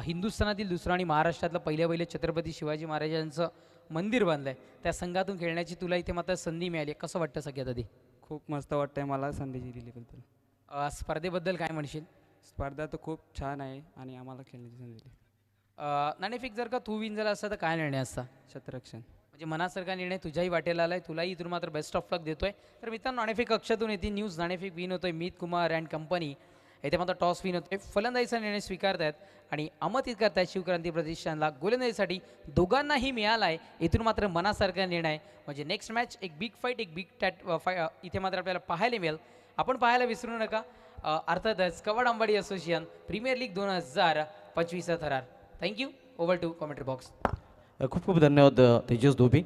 [SPEAKER 1] हिंदुस्थानातील दुसरं आणि महाराष्ट्रातलं पहिले छत्रपती शिवाजी महाराजांचं मंदिर बांधलं आहे, त्या संघातून खेळण्याची तुला इथे मात्र संधी मिळाली. कसं वाटतं सगळ्यात आधी?
[SPEAKER 3] खूप मस्त वाटतंय मला संधी दिल्याबद्दल.
[SPEAKER 1] स्पर्धेबद्दल काय म्हणशील?
[SPEAKER 3] स्पर्धा तर खूप छान आहे आणि आम्हाला खेळण्याची संधी दिली.
[SPEAKER 1] नाणेफेक जर का तू विन झाला असता तर काय निर्णय असता?
[SPEAKER 3] क्षेत्ररक्षण.
[SPEAKER 1] म्हणजे मनासारखा निर्णय तुझ्याही वाटेला आलाय, तुलाही इथून मात्र बेस्ट ऑफ लक देतोय. तर मित्रांनो, नाणेफेक कक्षातून येते न्यूज. नाणेफेक विन होतोय मीत कुमार अँड कंपनी. येथे मात्र टॉस विन होतोय. फलंदाजीचा निर्णय स्वीकारतायत आणि आमंत्रित करतायत शिवक्रांती प्रतिष्ठानला. गोलंदाजीसाठी दोघांनाही मिळाला आहे. इथून मात्र मनासारखा निर्णय, म्हणजे नेक्स्ट मॅच एक बिग फाईट, एक बिग इथे मात्र आपल्याला पाहायला मिळेल. आपण पाहायला विसरू नका. अर्थातच कवाड अंबाडी असोसिएशन प्रीमियर लीग 2025 थरार. Thank you. Over to commentary box.
[SPEAKER 4] खूप खूप धन्यवाद तेजस धोबी.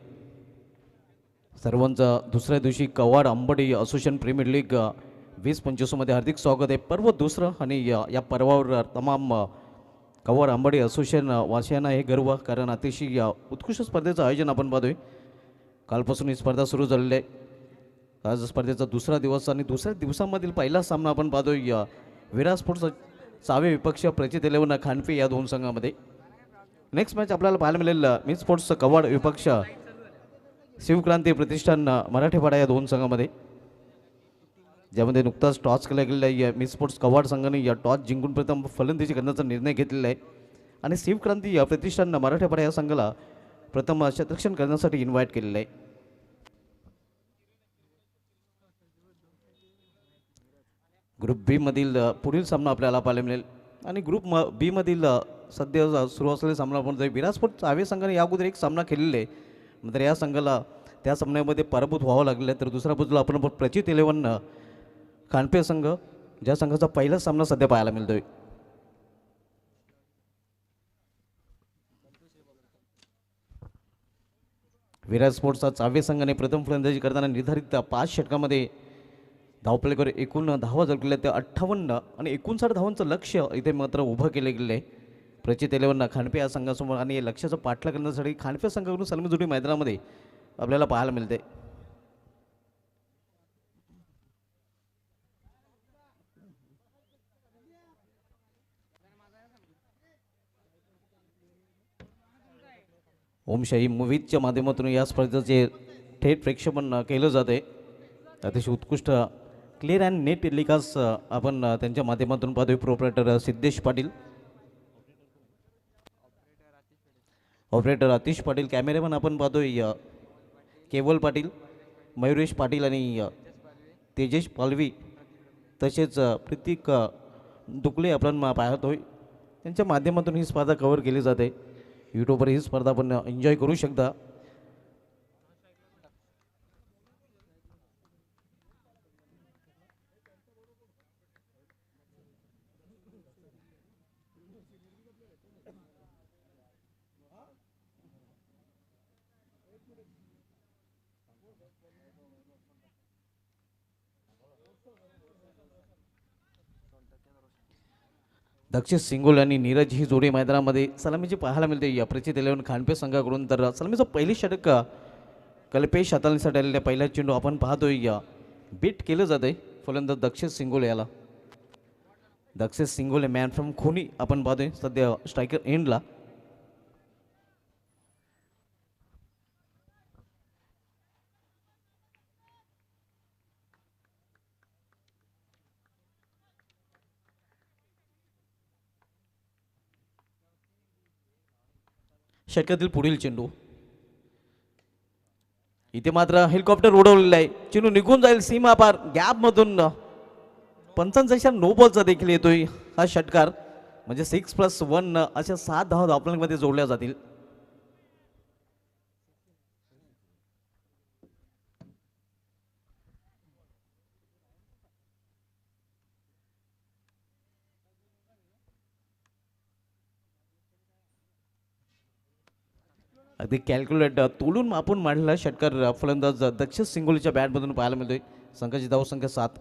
[SPEAKER 4] सर्वांचं दुसऱ्या दिवशी कवाड अंबाडी असोसिएशन प्रीमियर लीग 2025मध्ये हार्दिक स्वागत आहे. पर्व दुसरं आणि या पर्वावर तमाम कवाड अंबाडी असोसिएशन वासियांना हे गर्व, कारण अतिशय उत्कृष्ट स्पर्धेचं आयोजन आपण पाहतोय. कालपासून ही स्पर्धा सुरू झालेली आहे. आज स्पर्धेचा दुसरा दिवस आणि दुसऱ्या दिवसामधील पहिला सामना आपण पाहतोय विराज स्पोर्ट्स सावे विपक्ष प्रचित 11 खांडपे या 2 संघामध्ये. नेक्स्ट मॅच आपल्याला पाहायला मिळेल मी स्पोर्ट्स कवाड विपक्ष शिवक्रांती प्रतिष्ठान मराठीपाडा या 2 संघामध्ये, ज्यामध्ये नुकताच टॉस केला गेलेला आहे. मी स्पोर्ट्स कवाड संघाने या टॉस जिंकून प्रथम फलंदाजी करण्याचा निर्णय घेतलेला आहे आणि शिवक्रांती या प्रतिष्ठान मराठीपाडा या संघाला प्रथम क्षेत्ररक्षण करण्यासाठी इन्व्हाइट केलेलं आहे. ग्रुप बी मधील पुढील सामना आपल्याला पाहायला मिळेल आणि ग्रुप बी मधील सध्या सुरू असलेला सामना आपण विराज स्पोर्ट्स आवे संघाने या अगोदर एक सामना खेळलेला आहे, नंतर या संघाला त्या सामन्यामध्ये पराभूत व्हावं लागलं आहे. तर दुसऱ्या बाजूला आपण प्रचित 11 खांडपे संघ, ज्या संघाचा पहिला सामना सध्या पाहायला मिळतोय. विराट स्पोर्ट्सचा चावे संघाने प्रथम फलंदाजी करताना निर्धारित 5 षटकामध्ये धावफलकावर एकूण धावा जर त्या 58 आणि 59 धावांचं लक्ष्य इथे मात्र उभं केले गेले आहे प्रचित 11 खांडपे या संघासमोर आणि या लक्ष्याचा पाठलाग करण्यासाठी खांडपे संघाकडून सलामी जोडी मैदानामध्ये आपल्याला पाहायला मिळते. ओमशाही मूव्हीजच्या माध्यमातून या स्पर्धेचे थेट प्रेक्षेपण केलं जाते. अतिशय उत्कृष्ट क्लिअर अँड नेट टेलिकास्ट आपण त्यांच्या माध्यमातून पाहतोय. Proprietor Siddhesh Patil, operator Atish Patil, cameraman आपण पाहतोय केवल पाटील, मयुरेश पाटील आणि तेजेश पालवी, तसेच प्रतीक दुकले आपण पाहतोय. त्यांच्या माध्यमातून ही स्पर्धा कव्हर केली जाते. यूट्यूबवर ही स्पर्धा आपण एन्जॉय करू शकता. दक्षिण सिंगोल आणि नीरज ही जोडी मैदानामध्ये सलामीची पाहायला मिळते. या प्रचित 11 खांडपे संघाकडून तर सलामीचं पहिली षटक कल्पेश हाताळणीसाठी आलेल्या पहिला चेंडू आपण पाहतोय या बीट केलं जाते फलंदाज दक्षिण सिंगोल याला. दक्षिण सिंगोले मॅन फ्रॉम खोनी आपण पाहतोय सध्या स्ट्रायकर एंडला. षटकातील पुढील चेंडू इथे मात्र हेलिकॉप्टर उडवलेला आहे. चेंडू निघून जाईल सीमा पार गॅपमधून. पंचांचा नो बॉलचा देखील येतोय हा षटकार. म्हणजे 6+1 अशा 7 धावा धावफलकामध्ये जोडल्या जातील. अगदी कॅल्क्युलेट तोलून आपण मांडलेला षटकार फलंदाज दक्षिण सिंगोलीच्या बॅटमधून पाहायला मिळतोय. संघाची धावसंख्या 7.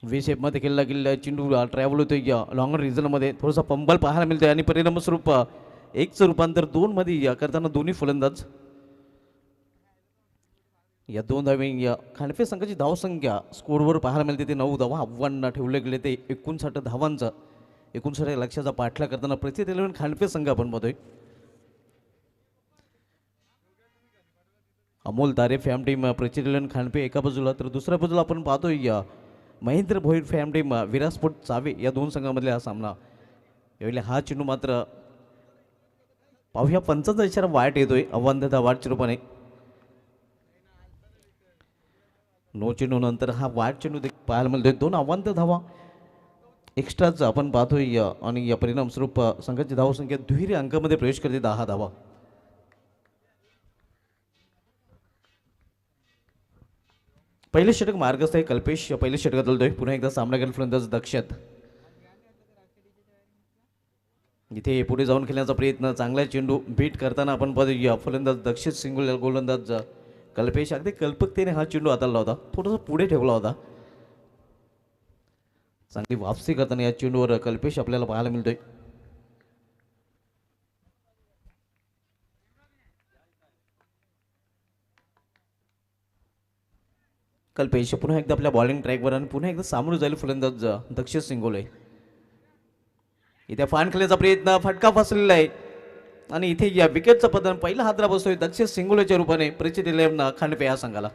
[SPEAKER 4] वी शेपमध्ये खेळला गेलेला चेंडू ट्रॅव्हल होतोय लॉंगर रिझनमध्ये. थोडासा पंबल पाहायला मिळतोय आणि परिणामस्वरूप 1चं रूपांतर 2 मध्ये करताना दोन्ही फलंदाज या 2 धावे खांडपे संघाची धावसंख्या स्कोरवर पाहायला मिळते ते 9 धावा. आव्हान ठेवले गेले ते 59 धावांचं. 59 लक्ष्याचा पाठला करताना प्रचित 11 खांडपे संघ आपण बघतोय. अमोल तारे फॅम टीम प्रचित 11 खांडपे एका बाजूला, तर दुसऱ्या बाजूला आपण पाहतोय महेंद्र भोईर फॅम टीम विराट स्पोर्ट चावे या 2 संघामधले हा सामना. यावेळी हा चेंडू मात्र पाहूया पंचांचा इशारा वाईट येतोय अवांतता वाटच्या रूपाने. नो चेंडू नंतर हा वाईट चेंडू पाहायला मिळतोय. 2 अवांत धावा एक्स्ट्राच आपण पाहतोय आणि या परिणामस्वरूप संघाची धावसंख्या दुहेरी अंकामध्ये प्रवेश करते 10 धावा. पहिले षटक मार्गस्थ आहे कल्पेश पहिले षटकात चालतोय. पुन्हा एकदा सामना केला फलंदाज दक्षत. इथे पुढे जाऊन खेळण्याचा प्रयत्न, चांगला चेंडू बीट करताना आपण पाहतोय फलंदाज दक्षिण सिंगोल गोलंदाज कल्पेश अगदी कल्पकतेने हा चेंडू हाताळला होता. थोडासा पुढे ठेवला होता. चांगली वापसी करताना या चेंडूवर कल्पेश आपल्याला पाहायला मिळतोय. कल्पेश पुन्हा एकदा आपल्या बॉलिंग ट्रॅकवर आणि पुन्हा एकदा सामोरे जाईल फलंदाज दक्षिण सिंगोले. इथे फान खेळण्याचा प्रयत्न, फटका फसलेला आहे आणि इथे या विकेटचा पतन पहिला हादरा बसतोय दक्षिण सिंगोलेच्या रूपाने प्रचित 11 खांडपे या संघाला.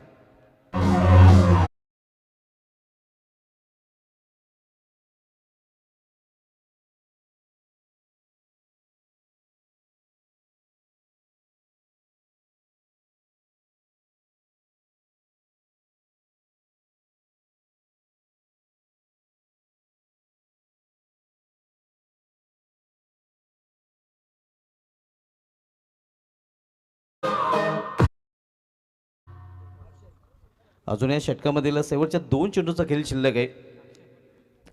[SPEAKER 4] अजून या षटकामधील शेवटच्या 2 चेंडूचा खेळ शिल्लक आहे.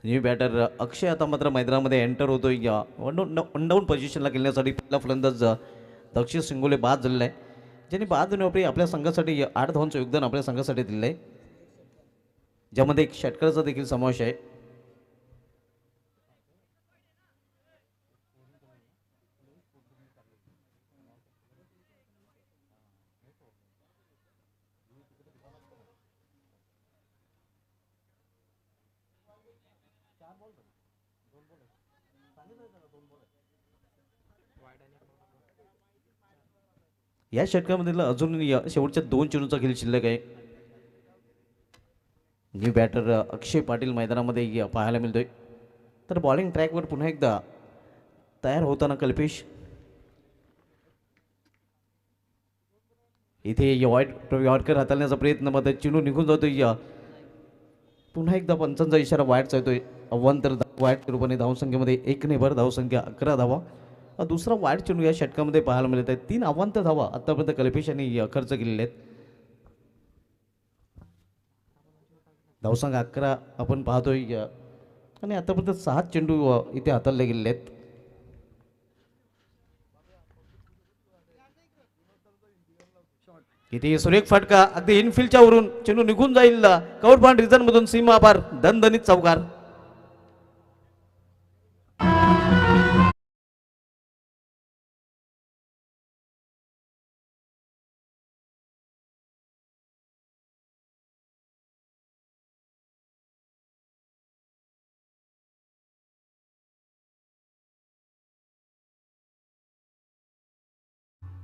[SPEAKER 4] न्यू बॅटर अक्षय आता मात्र मैदानामध्ये एंटर होतोय या वन डाऊन पोझिशनला खेळण्यासाठी पहिला फलंदाज दक्षिण सिंगोले बाद झालेला आहे, ज्यांनी बाद होण्यापूर्वी आपल्या संघासाठी 8 धावांचं योगदान आपल्या संघासाठी दिलं आहे, ज्यामध्ये एक षटकाराचा देखील समावेश आहे. या षटकामधील अजून शेवटच्या 2 चेंडूचा खेळ शिल्लक आहे. न्यू बॅटर अक्षय पाटील मैदानामध्ये पाहायला मिळतोय. तर बॉलिंग ट्रॅकवर पुन्हा एकदा तयार होताना कल्पेश. इथे यॉर्कर हाताळण्याचा प्रयत्न मात्र चेंडू निघून जातोय. पुन्हा एकदा पंचांचा इशारा वाईटचा येतोय. अव्वांतर वाईट रूपाने धावसंख्येमध्ये 1 ने भर, धावसंख्या 11 धावा. दुसरा वाईट चेंडू या षटकामध्ये पाहायला मिळत आहे. 3 अव्वांतर धावा आतापर्यंत कल्पेश यांनी खर्च केलेले आहेत. धावसंख्या 11 आपण पाहतोय आणि आतापर्यंत 6 चेंडू इथे हाताळले गेलेले आहेत. इथे सुरेख फटका अगदी इनफिल्डच्या वरून चेंडू निघून जाईल. कव्हर पॉइंट रिझन मधून सीमा पार दणदणीत चौकार.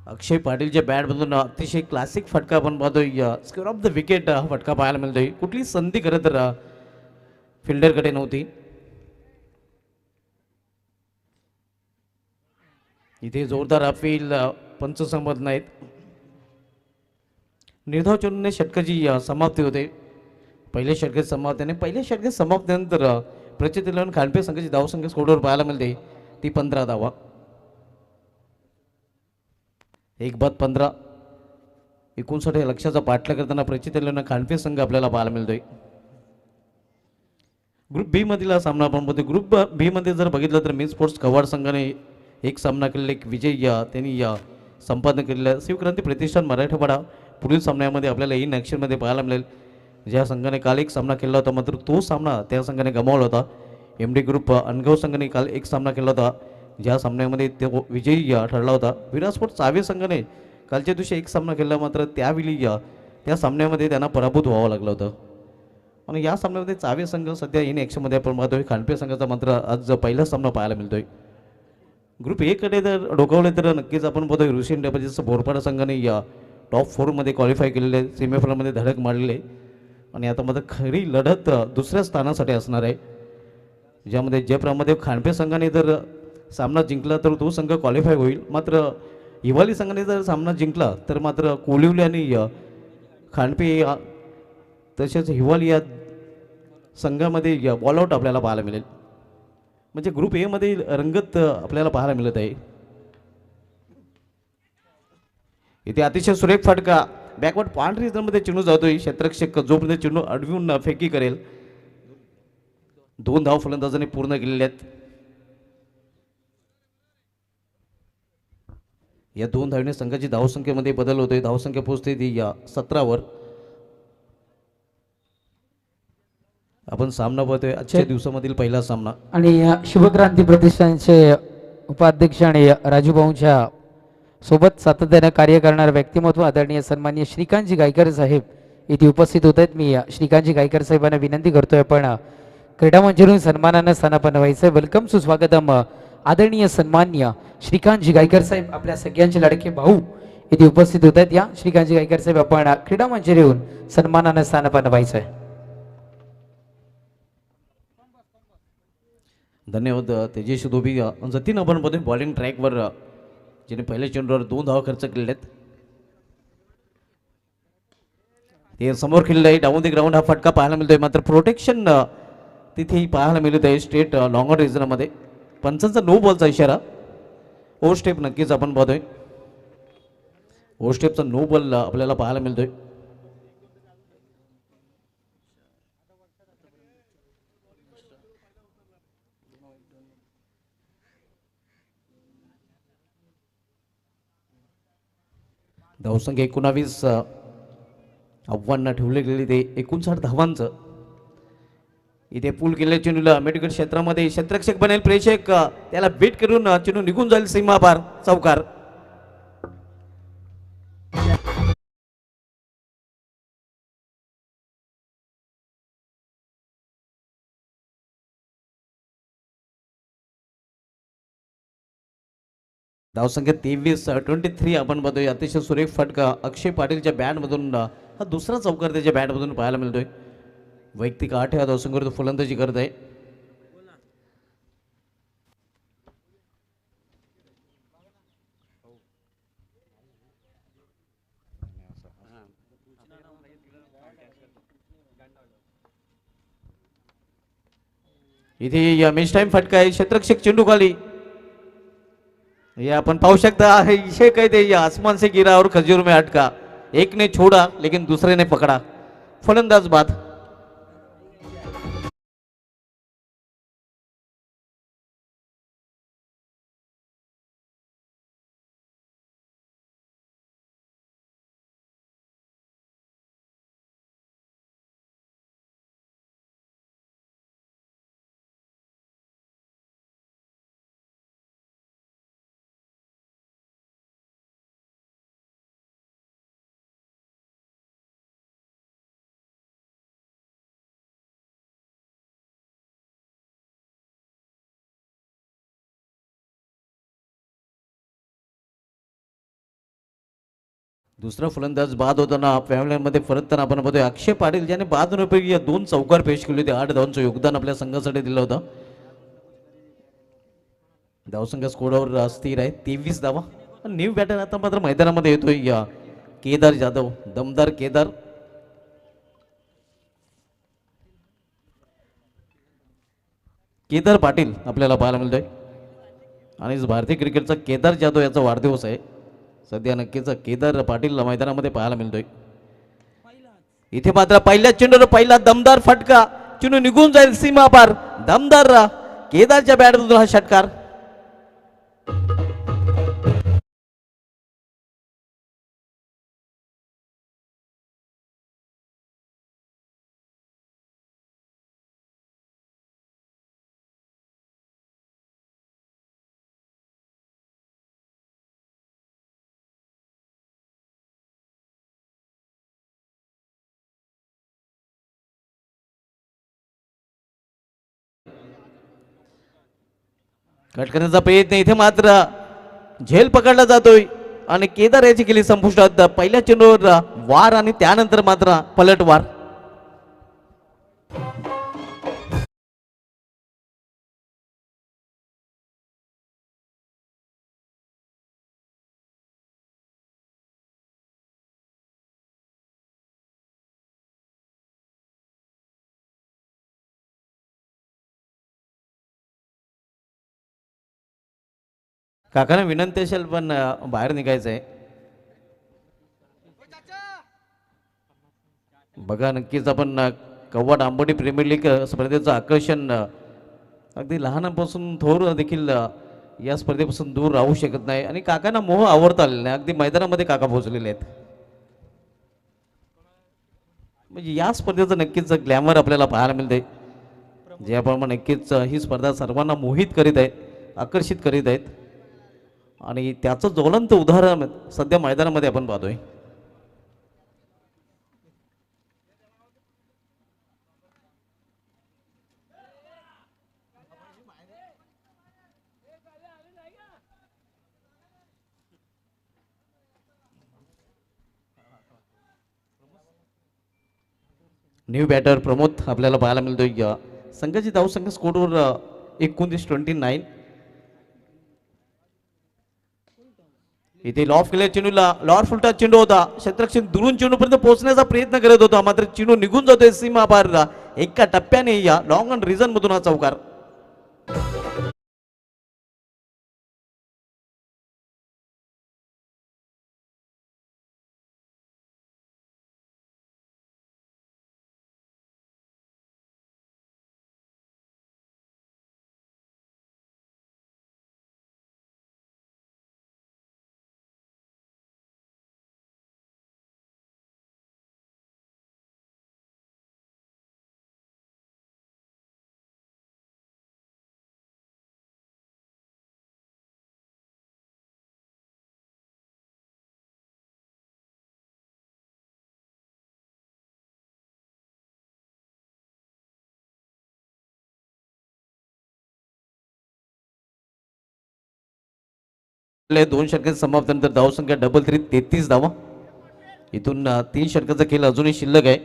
[SPEAKER 4] अक्षय पाटीलच्या बॅटमधून अतिशय क्लासिक फटका आपण पाहतोय. स्क्वेअर ऑफ द विकेट हा फटका पाहायला मिळतोय. कुठली संधी खरं तर फिल्डरकडे नव्हती. इथे जोरदार अपील पंच संमत नाहीत. निर्धाव चेंडूने षटकाची समाप्ती होते. पहिल्या षटकाची समाप्तीने पहिल्या षटकाची समाप्तीनंतर प्रचित खांडपे संघाची धावसंख्या स्कोरवर पाहायला मिळते ती 15 धावा. 1 बाद 15 59 या लक्ष्याचा पाठलाग करताना प्रचित खांडपे संघ आपल्याला पाहायला मिळतोय. ग्रुप बी मधील सामना आपण बघतोय. ग्रुप बी मध्ये जर बघितलं तर मेन स्पोर्ट्स कवाड संघाने एक सामना केलेला, एक विजय त्यांनी संपादन केलेला. शिवक्रांती प्रतिष्ठान मराठवाडा पुढील सामन्यामध्ये आपल्याला इन ॲक्शनमध्ये पाहायला मिळेल. ज्या संघाने काल एक सामना केला होता मात्र तो सामना त्या संघाने गमावला होता. MD ग्रुप अनगाव संघाने काल एक सामना केला होता, ज्या सामन्यामध्ये तो विजयी ठरला होता. विराट स्पोर्ट्स चावे संघाने कालच्या दिवशी एक सामना केला मात्र त्यावेळी त्या सामन्यामध्ये त्यांना पराभूत व्हावं लागलं होतं. आणि या सामन्यामध्ये चावे संघ सध्या इन ॲक्शनमध्ये आपण पाहतोय. खांडपे संघाचा मात्र आज पहिला सामना पाहायला मिळतोय. ग्रुप एकडे जर डोकावले तर नक्कीच आपण पाहतोय रुशियन डेपॉझिट्स बोरपाडा संघाने टॉप 4मध्ये क्वालिफाय केलेले, सेमीफायनलमध्ये धडक मारलेले आणि आता मात्र खरी लढत दुसऱ्या स्थानासाठी असणार आहे, ज्यामध्ये जयप्रमध्ये खांडपे संघाने जर सामना जिंकला तर तो संघ क्वालिफाय होईल. मात्र हिवाली संघाने जर सामना जिंकला तर मात्र कोलिवली आणि खांडपे तसेच हिवाली या संघामध्ये बॉलआउट आपल्याला पाहायला मिळेल. म्हणजे ग्रुप ए मध्ये रंगत आपल्याला पाहायला मिळत आहे. इथे अतिशय सुरेख फटका बॅकवर्ड पॉइंट रिझनमध्ये चेंडू जातोय. क्षेत्ररक्षक जोपर्यंत चेंडू अडवून फेकी करेल. 2 धाव फलंदाजांनी पूर्ण केलेल्या आहेत. या 2 धावने संघाची धावसंख्येमध्ये बदल होतोय. धावसंख्या पोहोचते ती 17वर. आपण सामना बघतोय आजच्या दिवसामधील पहिला सामना.
[SPEAKER 1] आणि शुभक्रांती प्रतिष्ठानचे उपाध्यक्ष आणि राजू भाऊंच्या सोबत सातत्याने कार्य करणारे व्यक्तिमत्व आदरणीय सन्माननीय श्रीकांतजी गायकर साहेब इथे उपस्थित होत आहेत. मी श्रीकांतजी गायकर साहेबांना विनंती करतोय आपण क्रीडा मंचावरून सन्मानानं स्थानापन्न व्हायचं. वेलकम सुस्वागतम आदरणीय सन्मान्य श्रीकांतजी गायकर साहेब, आपल्या सगळ्यांचे लाडके भाऊ इथे उपस्थित होत आहेत. या श्रीकांतजी गायकर साहेब आपण क्रीडा मंचावर येऊन सन्मानानं स्थानापन्न व्हायचं आहे.
[SPEAKER 4] धन्यवाद तेजस धोबी. जतीन आपण बघतोय बॉलिंग ट्रॅकवर ज्याने पहिल्या चेंडूवर 2 धावा खर्च केलेले आहेत. हे समोर खेळलेलं आहे डाऊन द ग्राउंड हा फटका पाहायला मिळतोय. मात्र प्रोटेक्शन तिथेही पाहायला मिळत आहे स्ट्रेट लॉंगर रिजनमध्ये. पंचांचा नो बॉलचा इशारा. ओ स्टेप नक्कीच आपण पाहतोय. ओ स्टेपचा नो बॉल आपल्याला पाहायला मिळतोय. धावसंख्या 19, आव्हान ठेवले गेले ते 59 धावांचं. इथे पूल केले चेंडूला मेडिकल क्षेत्रामध्ये क्षेत्ररक्षक बनेल प्रेक्षक, त्याला बीट करून चेंडू निघून जाईल सीमापार चौकार. धावसंख्या 23 आपण बघतोय. अतिशय सुरेख फटका अक्षय पाटीलच्या बॅटमधून, हा दुसरा चौकार त्याच्या बॅटमधून पाहायला मिळतोय. वैयक्तिक 8 या धावसंख्येवर तो फलंदाजी करत आहे. इथे मिस टाइम फटका आहे. क्षेत्ररक्षक चेंडू खाली. ये अपन पाहू शकता है, इसे कहते हैं ये आसमान से गिरा और खजूर में अटका. एक ने छोड़ा लेकिन दूसरे ने पकड़ा. फलंदाज बाद. दुसरा फलंदाज बाद होताना फॅमिलीमध्ये परतताना आपण बघतोय अक्षय पाटील, ज्याने 52 पैकी 2 चौकार पेश केले होते. 8 धावांचं योगदान आपल्या संघासाठी दिलं होतं. धावसंख्या स्कोरवर स्थिर आहे 23 धावा. न्यू बॅटर आता मात्र मैदानामध्ये येतोय या केदार जाधव, दमदार केदार. केदार पाटील आपल्याला पाहायला मिळतोय आणि भारतीय क्रिकेटचा केदार जाधव याचा वाढदिवस आहे. सध्या नक्कीच केदार पाटील मैदानामध्ये पाहायला मिळतोय. इथे मात्र पहिल्या चेंडूवर पहिला दमदार फटका, चेंडू निघून जाईल सीमा पार. दमदार केदारच्या बॅटमधून हा षटकार. कट करण्याचा प्रयत्न, इथे मात्र झेल पकडला जातोय आणि केदार याची केली संपुष्टात. पहिल्या चेंडूवर वार आणि त्यानंतर मात्र पलटवार. काकांना विनंती असेल पण बाहेर निघायचं आहे. बघा नक्कीच आपण कव्वाड आंबोडी प्रीमियर लीग स्पर्धेचं आकर्षण अगदी लहानापासून थोर देखील या स्पर्धेपासून दूर राहू शकत नाही आणि काकांना मोह आवडता आलेला नाही. अगदी मैदानामध्ये काका पोहोचलेले आहेत. म्हणजे या स्पर्धेचं नक्कीच ग्लॅमर आपल्याला पाहायला मिळते. ज्याप्रमाणे नक्कीच ही स्पर्धा सर्वांना मोहित करीत आहे, आकर्षित करीत आहेत आणि त्याचं ज्वलंत उदाहरण सध्या मैदानामध्ये आपण पाहतोय. न्यू बॅटर प्रमोद आपल्याला पाहायला मिळतोय. संघाची धावसंख्या स्कोरवर 29-29. इथे लॉफ केल्या चेंडूला, लॉर फुलटा चेंडू होता. क्षेत्ररक्षक दुरून चेंडूपर्यंत पोहोचण्याचा प्रयत्न करत होता, मात्र चेंडू निघून जातोय सीमा पार. एका टप्प्याने या लॉंग ऑन रिझन मधून हा चौकार. 2 षटकांचे समाप्तीनंतर धावसंख्या डबल 33 धावा. इथून 3 षटकांचा खेळ अजूनही शिल्लक आहे.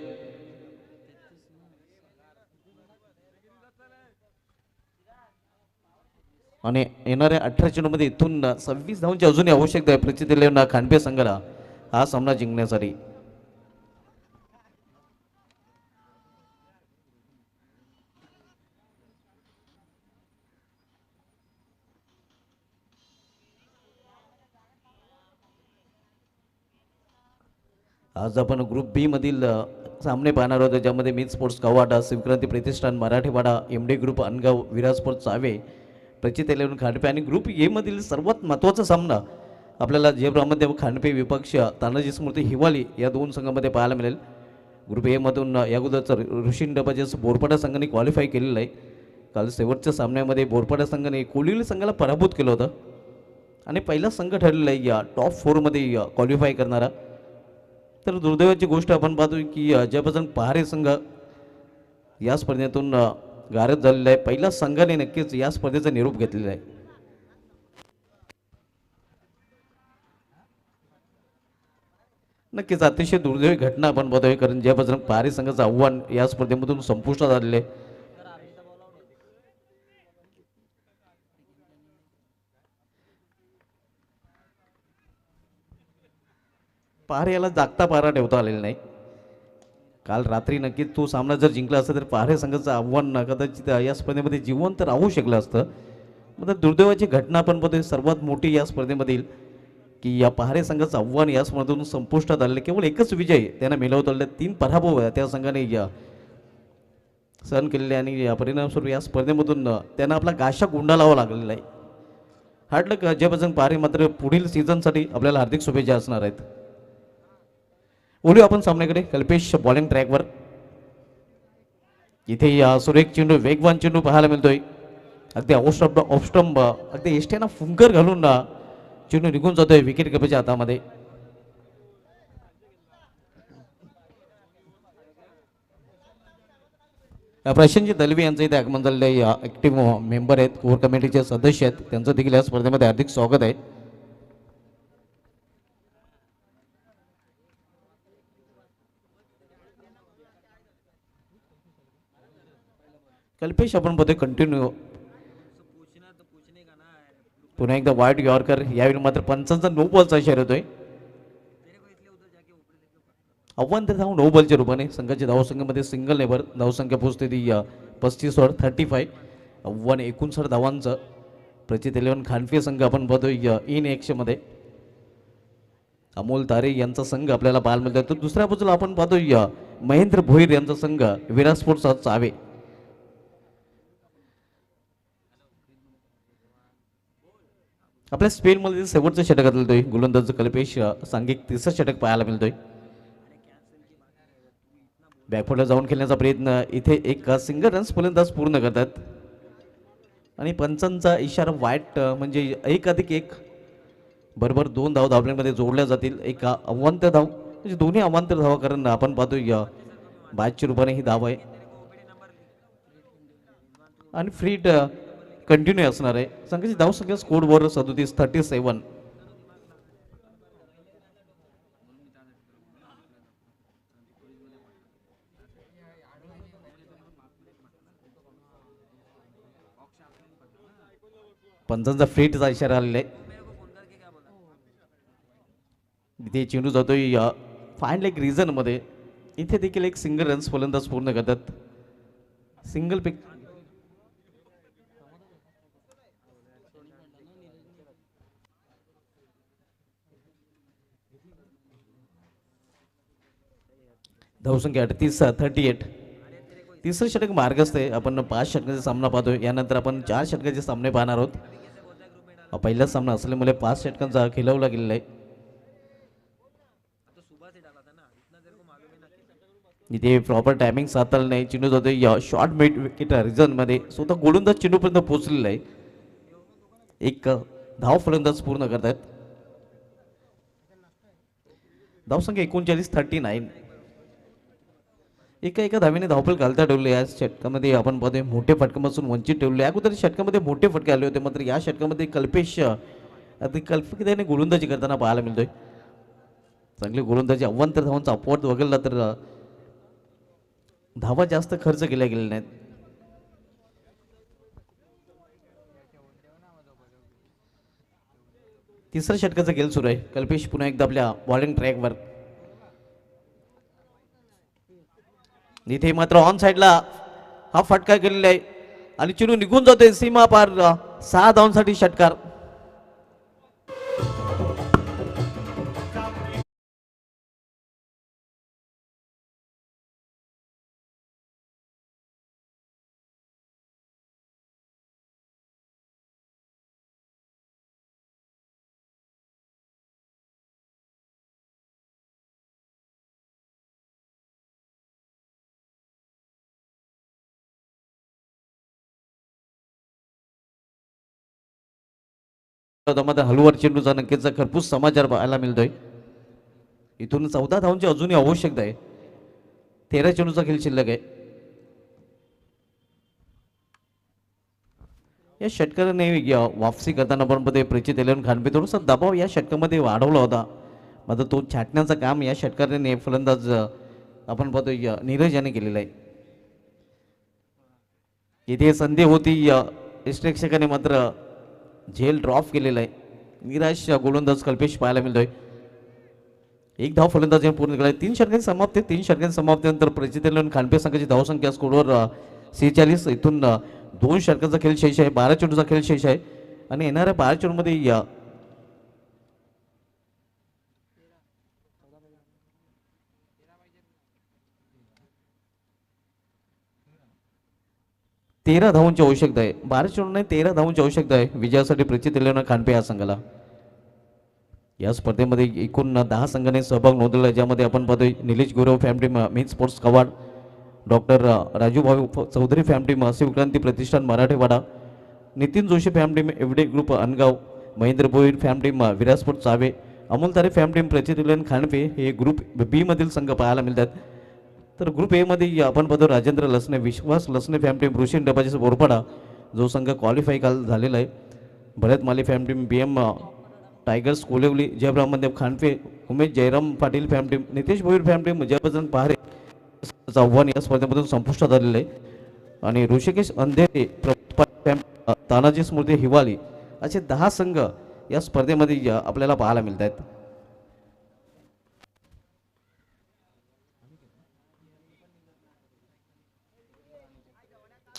[SPEAKER 4] आणि येणाऱ्या 18 चेंडूमध्ये इथून 26 धावांची अजूनही आवश्यकता आहे प्रचित खांडपे संघाला हा सामना जिंकण्यासाठी. आज आपण ग्रुप बी मधील सामने पाहणार आहोत, ज्यामध्ये मिन स्पोर्ट्स कवाडा, शिवक्रांती प्रतिष्ठान, मराठीवाडा, एमडी ग्रुप अनगाव, विराज स्पोर्ट्स चावे, प्रचित इलेवन खांडपे. आणि ग्रुप ए मधील सर्वात महत्त्वाचा सामना आपल्याला जयब्राह्मदेव खांडपे विपक्ष तानाजी स्मृती हिवाली या 2 संघामध्ये पाहायला मिळेल. ग्रुप ए मधून या अगोदरचा ऋषीन डबाजेस बोरपाडा संघाने क्वालिफाय केलेलं आहे. काल शेवटच्या सामन्यामध्ये बोरपाडा संघाने कोलिवली संघाला पराभूत केलं होतं आणि पहिला संघ ठरलेला आहे या टॉप 4मध्ये क्वालिफाय करणारा. तर दुर्दैवाची गोष्ट आपण पाहतोय की ज्यापासून पहारे संघ या स्पर्धेतून गारद झालेला आहे. पहिल्या संघाने नक्कीच या स्पर्धेचा निरोप घेतलेला आहे. नक्कीच अतिशय दुर्दैवी घटना आपण पाहतोय, कारण ज्यापासून पहारे संघाचं आव्हान या स्पर्धेमधून संपुष्टात आलेलं आहे. पहारे याला जागता पारा ठेवता आलेला नाही. काल रात्री नक्कीच तो सामना जर जिंकला असता तर पहारे संघाचं आव्हान कदाचित या स्पर्धेमध्ये जिवंत राहू शकलं असतं. मात्र दुर्दैवाची घटना आपण पाहतोय सर्वात मोठी या स्पर्धेमधील, की या पहारे संघाचं आव्हान या स्पर्धेतून संपुष्टात आलेलं. केवळ एकच विजय त्यांना मिळवता आले, 3 पराभव त्या संघाने सहन केलेले आणि या परिणामस्वरूप या स्पर्धेमधून त्यांना आपला गाशा गुंडाळावा लागलेला आहे. हार्डलक ज्यापासून पहारे मात्र पुढील सीझनसाठी आपल्याला हार्दिक शुभेच्छा असणार आहेत. बोलूया आपण सामन्याकडे. कल्पेश बॉलिंग ट्रॅकवर इथे सुरेख चेंडू, वेगवान चेंडू पाहायला मिळतोय. अगदी ऑफस्टंप अगदी एसट्याना फुंकर घालून चेंडू निघून जातोय विकेट किपरच्या हातामध्ये. प्रशांतजी दलवी यांचं इथे आगमन झालेलं आहे. ऍक्टिव्ह मेंबर आहेत, कोर कमिटीचे सदस्य आहेत, त्यांचं देखील या स्पर्धेमध्ये हार्दिक स्वागत आहे. कल्पेश आपण बघतोय कंटिन्यू पुन्हा एकदा वाईट यॉर्कर. यावेळी मात्र पंचांचा नो बॉलचा इशारा येतोय. आव्हान तर धाव नो बॉलच्या रूपाने संघाच्या धावसंख्येमध्ये सिंगल नेबर धावसंख्या पोहोचते ती 35 वर 35. आव्हान 59 धावांचं. प्रचित इलेवन खांडपे संघ आपण बघतोय इन मध्ये अमोल तारे यांचा संघ आपल्याला पाहायला मिळतोय. तर दुसऱ्या बाजूला आपण पाहतोय महेंद्र भोईर यांचा संघ विराज स्पोर्ट्स चावे. आपल्या स्पेनमध्ये शेवटचं षटकात मिळतोय गोलंदाज कल्पेश सांघिक 3रं षटक पाहायला मिळतोय. बॅकफुटला जाऊन खेळण्याचा प्रयत्न इथे एक सिंगल रन्स फलंदाज पूर्ण करतात आणि पंचांचा इशारा वाईट म्हणजे 1+1 बरोबर 2 धाव धावण्यामध्ये जोडल्या जातील. एक अवांतर धाव म्हणजे दोन्ही अवांतर धावा, कारण आपण पाहतोय बॅचच्या रूपाने ही धाव आहे आणि फ्रीट कंटिन्यू असणार आहे. संघाची धावसंख्या स्कोरवर 37. पंचांचा फ्रीटचा इशारा आलेला आहे. इथे चेंडू जातोय फाईन लेग रिजन मध्ये. इथे देखील एक सिंगल रन्स फलंदाज पूर्ण करतात. सिंगल पिक धावसंख्या 38. 3रं षटक मार्गस्थ आहे. आपण 5 षटकांचा सामना पाहतोय. यानंतर आपण 4 षटकाचे सामने पाहणार आहोत. पहिला सामना असल्यामुळे 5 षटकांचा खेळवला गेलेला आहे. इथे प्रॉपर टायमिंग साधलं नाही. चेंडू जातोय शॉर्ट मिड विकेट रिझन मध्ये. स्वतः गोलंदाज चेंडूपर्यंत पोहोचलेला आहे. एक धाव फलंदाज पूर्ण करतात. धावसंख्या 39. एका धावेने धावफल घालता ठेवले. या षटकामध्ये आपण पाहतोय मोठे फटकापासून वंचित ठेवले. अगोदर षटकामध्ये मोठे फटके आले होते, मात्र या षटकामध्ये कल्पेश अगदी कल्पकतेने गोलंदाजी करताना पाहायला मिळतोय. चांगली गोलंदाजी अव्वंतर धावांचा अपवाद वगळला तर धावा जास्त खर्च केल्या गेल्या नाहीत. तिसऱ्या षटकाचा खेळ सुरू आहे. कल्पेश पुन्हा एकदा आपल्या बॉलिंग ट्रॅकवर. इथे मात्र ऑन साईडला हा फटका केलेला आहे आणि चिरू निघून जातोय सीमा पार. 6 धावांसाठी षटकार. हलवार चेंडूचा नक्कीच खरपूस समाचार पाहायला मिळतोय. इथून 14 धावांची अजूनही आवश्यकता आहे. 13 चेंडूचा खेळ शिल्लक आहे. या षटकाने वापसी करताना आपण मध्ये प्रचित एलेवन खानपे थोडासा दबाव या षटकामध्ये वाढवला होता. मात्र तो छाटण्याचं काम या षटकाराने फलंदाज आपण पाहतोय नीरज याने केलेलं आहे. इथे संधी होती, प्रेक्षकाने मात्र झेल ड्रॉप केलेला आहे. निराश गोलंदाज कल्पेश पाहायला मिळतोय. 1 धाव फलंदाज पूर्ण केला. 3 षटकांची समाप्ती. 3 षटकांची समाप्तीनंतर प्रचित एलेवन खानपे संघाची धावसंख्या स्कोरवर 46. इथून 2 षटकांचा खेळ शेष आहे. 12 चेंडूचा खेळ शेष आहे आणि येणाऱ्या 12 चेंडूमध्ये 13 धावांची आवश्यकता आहे. 12 चेंडू नाही, 13 धावांची आवश्यकता आहे विजयासाठी प्रचित एलेवन खानपे या संघाला. या स्पर्धेमध्ये एकूण 10 संघाने सहभाग नोंदवला, ज्यामध्ये आपण पाहतोय निलेश गौरव फॅमिली मेन स्पोर्ट्स कवाड, डॉक्टर राजूभाऊ चौधरी फॅमिली शिवक्रांती प्रतिष्ठान मराठेवाडा, नितीन जोशी फॅमिली एवढे ग्रुप अनगाव, महेंद्र भोईर फॅमिली विरासपूर चावे, अमोल तारे फॅमिली प्रचित एलेवन खानपे हे ग्रुप बी मधील संघ पाहायला मिळतात. तर ग्रुप ए मध्ये आपण पाहतो राजेंद्र लसने, विश्वास लसने फॅमिली ऋषीन डबाजी बोरपाडा जो संघ क्वालिफाय काल झालेला आहे, Bharat Mali family B M Tigers Kolevali, Jayram मंदेव खानपे, उमेश जयराम पाटील फॅमिली, नितेश भोईर फॅमिली, जयबजन पहारे आव्हान या स्पर्धेमधून संपुष्टात आलेलं आहे. आणि ऋषिकेश अंधेरे, तानाजी स्मृती हिवाली असे 10 संघ या स्पर्धेमध्ये आपल्याला पाहायला मिळत आहेत.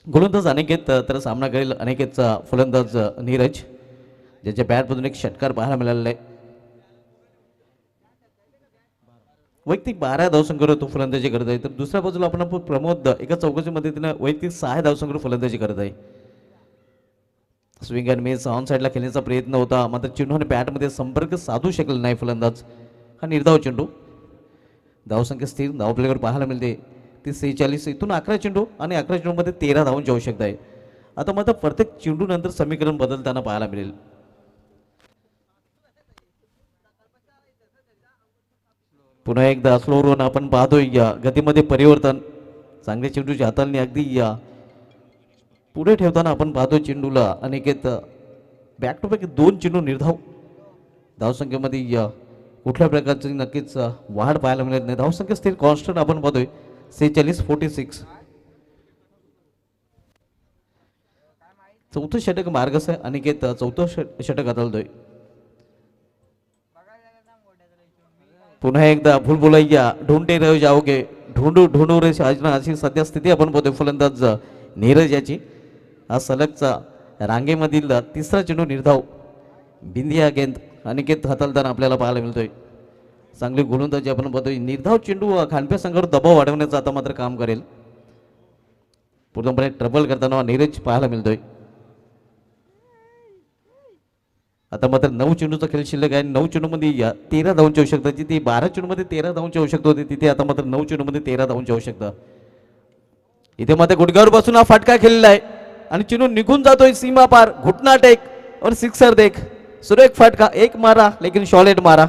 [SPEAKER 4] गोलंदाज अनिकेत तर सामना करेल अनिकेतचा फलंदाज नीरज, ज्याच्या बॅटमधून एक षटकार पाहायला मिळालेला आहे. वैयक्तिक 12 धावसंख्येवर तो फलंदाजी करत आहे. तर दुसऱ्या बाजूला आपण प्रमोद एका चौकशी मदतीने वैयक्तिक 6 धावसंख्येवर फलंदाजी करत आहे. स्विंग अँड मिस ऑन साईडला खेळण्याचा प्रयत्न होता, मात्र चेंडूने बॅटमध्ये संपर्क साधू शकला नाही फलंदाज. हा निर्धाव चेंडू. धावसंख्या स्थिर धावप्लेवर पाहायला मिळते ती 46. इथून 11 चेंडू आणि 11 चेंडूमध्ये 13 धावांची आवश्यकता आहे. आता मात्र प्रत्येक चेंडू नंतर समीकरण बदलताना पाहायला मिळेल. पुन्हा एकदा स्लोवरून आपण पाहतोय गतीमध्ये परिवर्तन. चांगल्या चेंडूच्या हाताने अगदी पुढे ठेवताना आपण पाहतोय चेंडूला अनिकेत बॅक टू बॅक 2 चेंडू निर्धाव. धावसंख्येमध्ये कुठल्या प्रकारची नक्कीच वाढ पाहायला मिळत नाही. धावसंख्या स्थिर कॉन्स्टंट आपण पाहतोय 46-46. चौथं षटक मार्गस आहे. अनिकेत चौथं षटक हाताळतोय. पुन्हा एकदा भूल बोलाय्या ढूंढते रह जाओगे, ढूंढू ढूंढू रे साजना अशी सध्या स्थिती आपण पाहतोय फलंदाज नीरज याची. हा सलगचा रांगेमधील 3रा चेंडू निर्धाव. बिंदिया गेंद अनिकेत हाताळताना आपल्याला पाहायला मिळतोय. चांगली गोलंदाजी आपण पाहतोय. निर्धाव चेंडू खानपे संघावर दबाव वाढवण्याचं आता मात्र काम करेल. पूर्णपणे ट्रबल करताना नीरज पाहायला मिळतोय. आता मात्र 9 चेंडूचा खेळ शिल्लक आहे. 9 चेंडूमध्ये 13 धावांची आवश्यकता, जिथे 12 चेंडूमध्ये 13 धावांची आवश्यकता होती तिथे आता मात्र 9 चेंडूमध्ये 13 धावांची आवश्यकता. इथे मात्र गुडघ्यावर बसून हा फटका खेळलेला आहे आणि चेंडू निघून जातोय सीमा पार. घुटना टेक और सिक्सर देख. सुरेख फटका, एक मारा लेकिन शॉलेट मारा.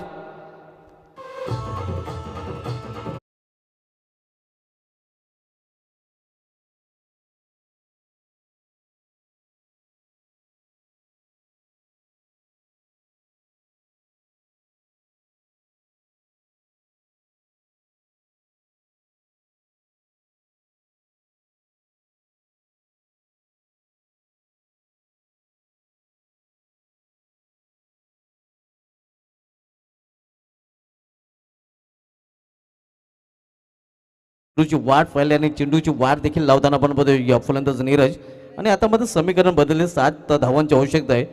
[SPEAKER 4] चेंडूची वाट पाहिली आणि चेंडूची वाट देखील लावताना आपण बघतोय फलंदाज नीरज. आणि आता मध्ये समीकरण बदलले, 7 धावांची आवश्यकता आहे.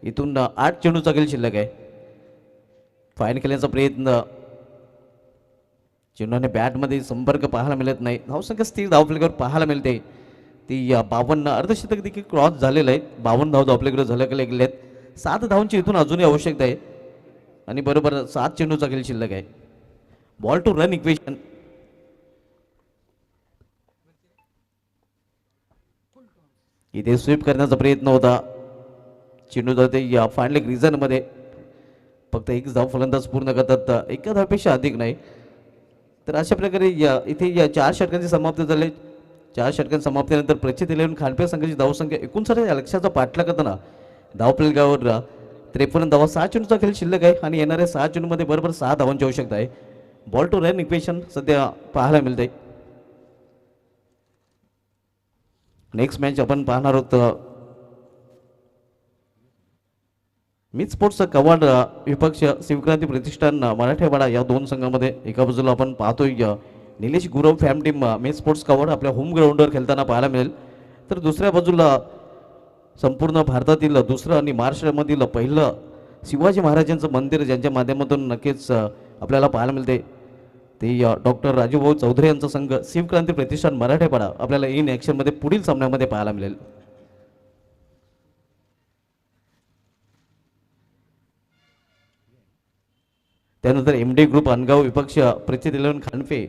[SPEAKER 4] इथून 8 चेंडूचा खेळ शिल्लक आहे. फाईन खेळण्याचा प्रयत्न, चेंडूने बॅटमध्ये संपर्क पाहायला मिळत नाही. धावसंख्या स्थिर धावफलकावर पाहायला मिळते ती 52. अर्धशतक देखील क्रॉस झालेलं आहे. 52 धाव आपल्याकडे झाले गेले आहेत. 7 धावांची इथून अजूनही आवश्यकता आहे आणि बरोबर 7 चेंडूचा खेळ शिल्लक आहे. Ball to run equation. इथे स्वीप करण्याचा प्रयत्न होता. चेंडू जाते या फाईन लेग रिझनमध्ये. फक्त एक धाव फलंदाज पूर्ण करतात, एका धावेपेक्षा अधिक नाही. तर अशा प्रकारे इथे 4 षटकांची समाप्ती झाली. 4 षटकांच्या समाप्तीनंतर प्रचित 11 खांडपे संघाची धावसंख्या 59 या लक्ष्याचा पाठलाग करताना धावफलकावर 53 धावा. 6 चेंडूचा खेळ शिल्लक आहे आणि येणाऱ्या 6 चेंडूमध्ये बरोबर 6 धावांची आवश्यकता आहे. बॉल टू रन इक्वेशन सध्या पाहायला मिळते. नेक्स्ट मॅच आपण पाहणार आहोत मित स्पोर्ट्सचा कवाड विपक्ष शिवक्रांती प्रतिष्ठान मराठवाडा या दोन संघामध्ये. एका बाजूला आपण पाहतोय निलेश गुरव फॅम टीम मित स्पोर्ट्स कवाड आपल्या होम ग्राउंडवर खेळताना पाहायला मिळेल. तर दुसऱ्या बाजूला संपूर्ण भारतातील दुसरं आणि महाराष्ट्रामधील पहिलं शिवाजी महाराजांचं मंदिर, ज्यांच्या माध्यमातून नक्कीच आपल्याला पाहायला मिळते, ते डॉक्टर राजूभाऊ चौधरी यांचा संघ शिवक्रांती प्रतिष्ठान मराठवाडा आपल्याला इन ॲक्शनमध्ये पुढील सामन्यामध्ये पाहायला मिळेल. त्यानंतर MD ग्रुप अनगाव विपक्ष प्रचित 11 खांडफे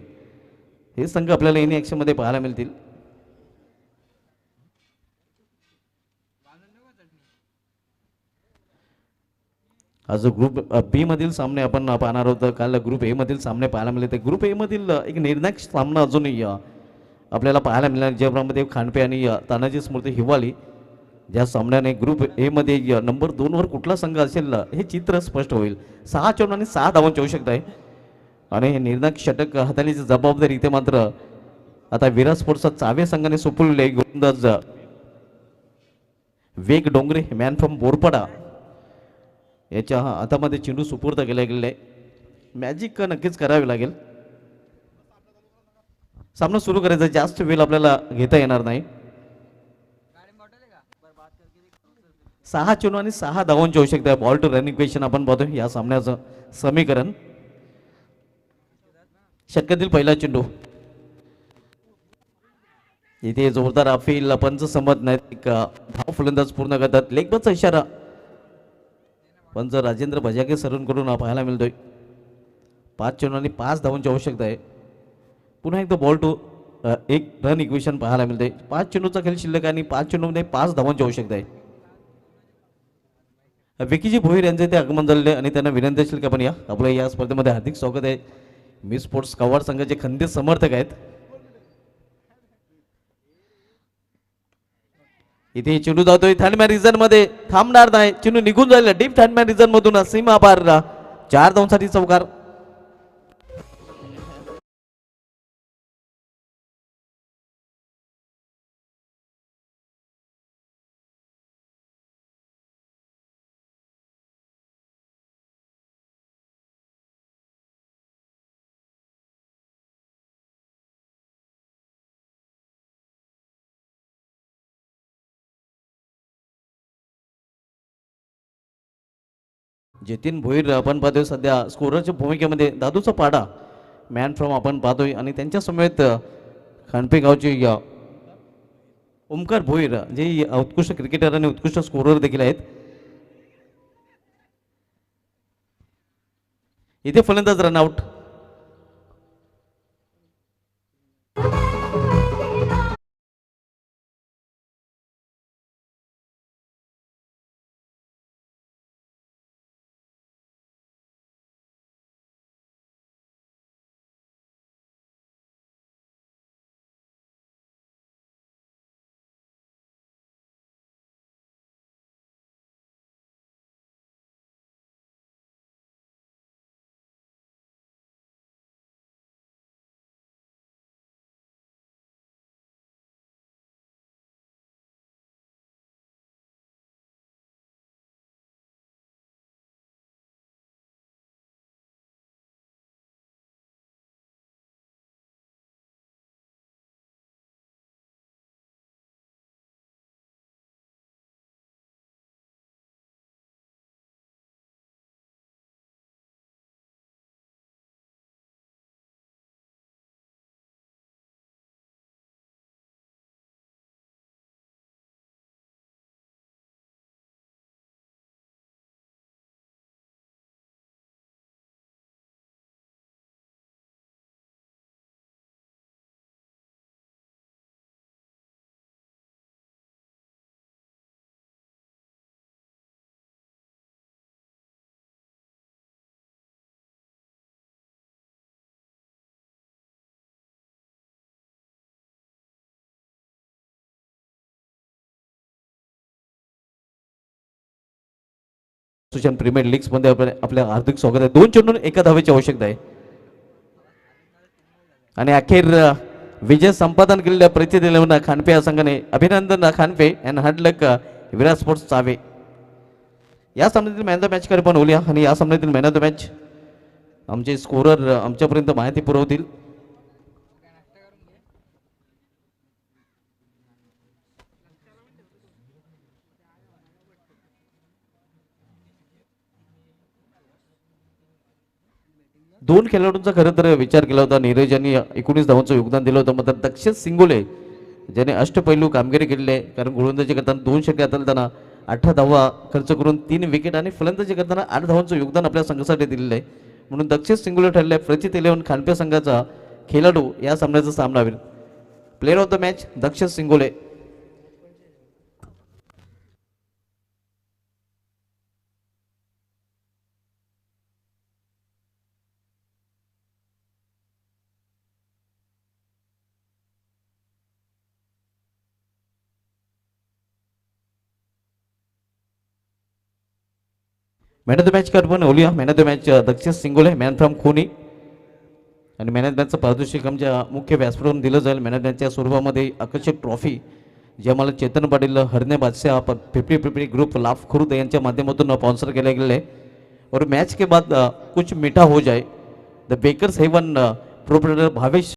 [SPEAKER 4] हे संघ आपल्याला इन ॲक्शनमध्ये पाहायला मिळतील. आज ग्रुप बी मधील सामने आपण पाहणार आहोत. काल ग्रुप ए मधील सामने पाहायला मिळते. ग्रुप ए मधील एक निर्णायक सामना अजूनही आपल्याला पाहायला मिळणार, ज्याप्रमाणे खांडपे आणि तानाजी स्मृती हिवाली. ज्या सामन्याने ग्रुप ए मध्ये नंबर 2 वर कुठला संघ असेल हे चित्र स्पष्ट होईल. 6 चेंडू आणि 6 धावांची आवश्यकता आहे आणि हे निर्णायक षटक हाताळण्याची जबाबदारी इथे मात्र आता विराट स्पोर्ट्सचा चावे संघाने सोपवलेले. गोलंदाज वेग डोंगरे मॅन फ्रॉम बोरपाडा याच्या हातामध्ये चेंडू सुपूर्द केला गेलेला आहे. मॅजिक नक्कीच करावी लागेल. सामना सुरू करायचा, जास्त वेळ आपल्याला घेता येणार नाही. 6 चेंडू आणि 6 धावांची आवश्यकता आहे. बॉल टू रन इक्वेशन आपण पाहतो या सामन्याचं समीकरण. षटकातील पहिला चेंडू, इथे जोरदार अपील पंच संमत नाहीत. एक धाव फलंदाज पूर्ण करतात. लेगबॉलचा इशारा पंच राजेंद्र भजाके सरांकडून पाहायला मिळतोय. 5 चेंडू आणि 5 धावांची आवश्यकता आहे. पुन्हा एकदा बॉल टू एक रन इक्वेशन पाहायला मिळते. 5 चेंडूचा खेळ शिल्लक आणि 5 चेंडूमध्ये 5 धावांची आवश्यकता आहे. विकीजी भोईर यांचे ते आगमन झालेले आणि त्यांना विनंती असेल की आपण या आपल्या या स्पर्धेमध्ये हार्दिक स्वागत आहे. मी स्पोर्ट्स कवाड संघाचे खंदे समर्थक आहेत. इथे चेंडू जातोय थर्डमॅन रिझन मध्ये, थांबणार नाही. चेंडू निघून जाईल डीप थर्डमॅन रिझन मधून सीमा पार. 4 धावांसाठी चौकार. जतीन भोईर आपण पाहतोय सध्या स्कोररच्या भूमिकेमध्ये. दादूचा पाडा मॅन फ्रॉम आपण पाहतोय आणि त्यांच्या समेत खांडपे गावचे ओमकार भोईर जे उत्कृष्ट क्रिकेटर आणि उत्कृष्ट स्कोरर देखील आहेत. इथे फलंदाज रनआउट. असोसिएशन प्रीमियर लीग्समध्ये आपल्या हार्दिक स्वागत आहे. 2 चेंडून एका धावेची आवश्यकता आहे आणि अखेर विजय संपादन केलेल्या प्रचित इलेव्हन खानपे या संघाने अभिनंदन Khanpe and hard luck Virat sports चावे. या सामन्यातील मॅन ऑफ द मॅच कडे पण बोलूया आणि या सामन्यातील मॅन ऑफ द मॅच आमचे स्कोरर आमच्यापर्यंत माहिती पुरवतील. दोन खेळाडूंचा खरं तर विचार केला होता. नीरज यांनी 19 धावांचं योगदान दिलं होतं, मात्र दक्षित सिंगोले ज्याने अष्टपैलू कामगिरी केलेली आहे. कारण गोलंदाजी करताना 2 षटके हाताळताना 18 धावा खर्च करून 3 विकेट आणि फलंदाजी करताना 8 धावांचं योगदान आपल्या संघासाठी दिलेलं आहे. म्हणून दक्षित सिंगोले ठरले प्रचित इलेव्हन खानपे संघाचा खेळाडू या सामन्याचा सामना होईल. Player of the match Dakshit Singole. Man of the match कडे पण बोलूया. Man of the match Dakshit Singole, man from Khoni. आणि मॅन ऑफ द मॅचचं पारितोषिक आमच्या मुख्य व्यासपीठावरून दिलं जाईल. मॅन ऑफ द मॅचच्या स्वरूपामध्ये आकर्षक ट्रॉफी जे आम्हाला चेतन पाटील, हरणे बादशाह, 50-50 ग्रुप, लाफ खुर्द यांच्या माध्यमातून स्पॉन्सर केले गेले आहे. और मैच के बाद कुछ मीठा हो जाए the Bakers Heaven proprietor Bhavesh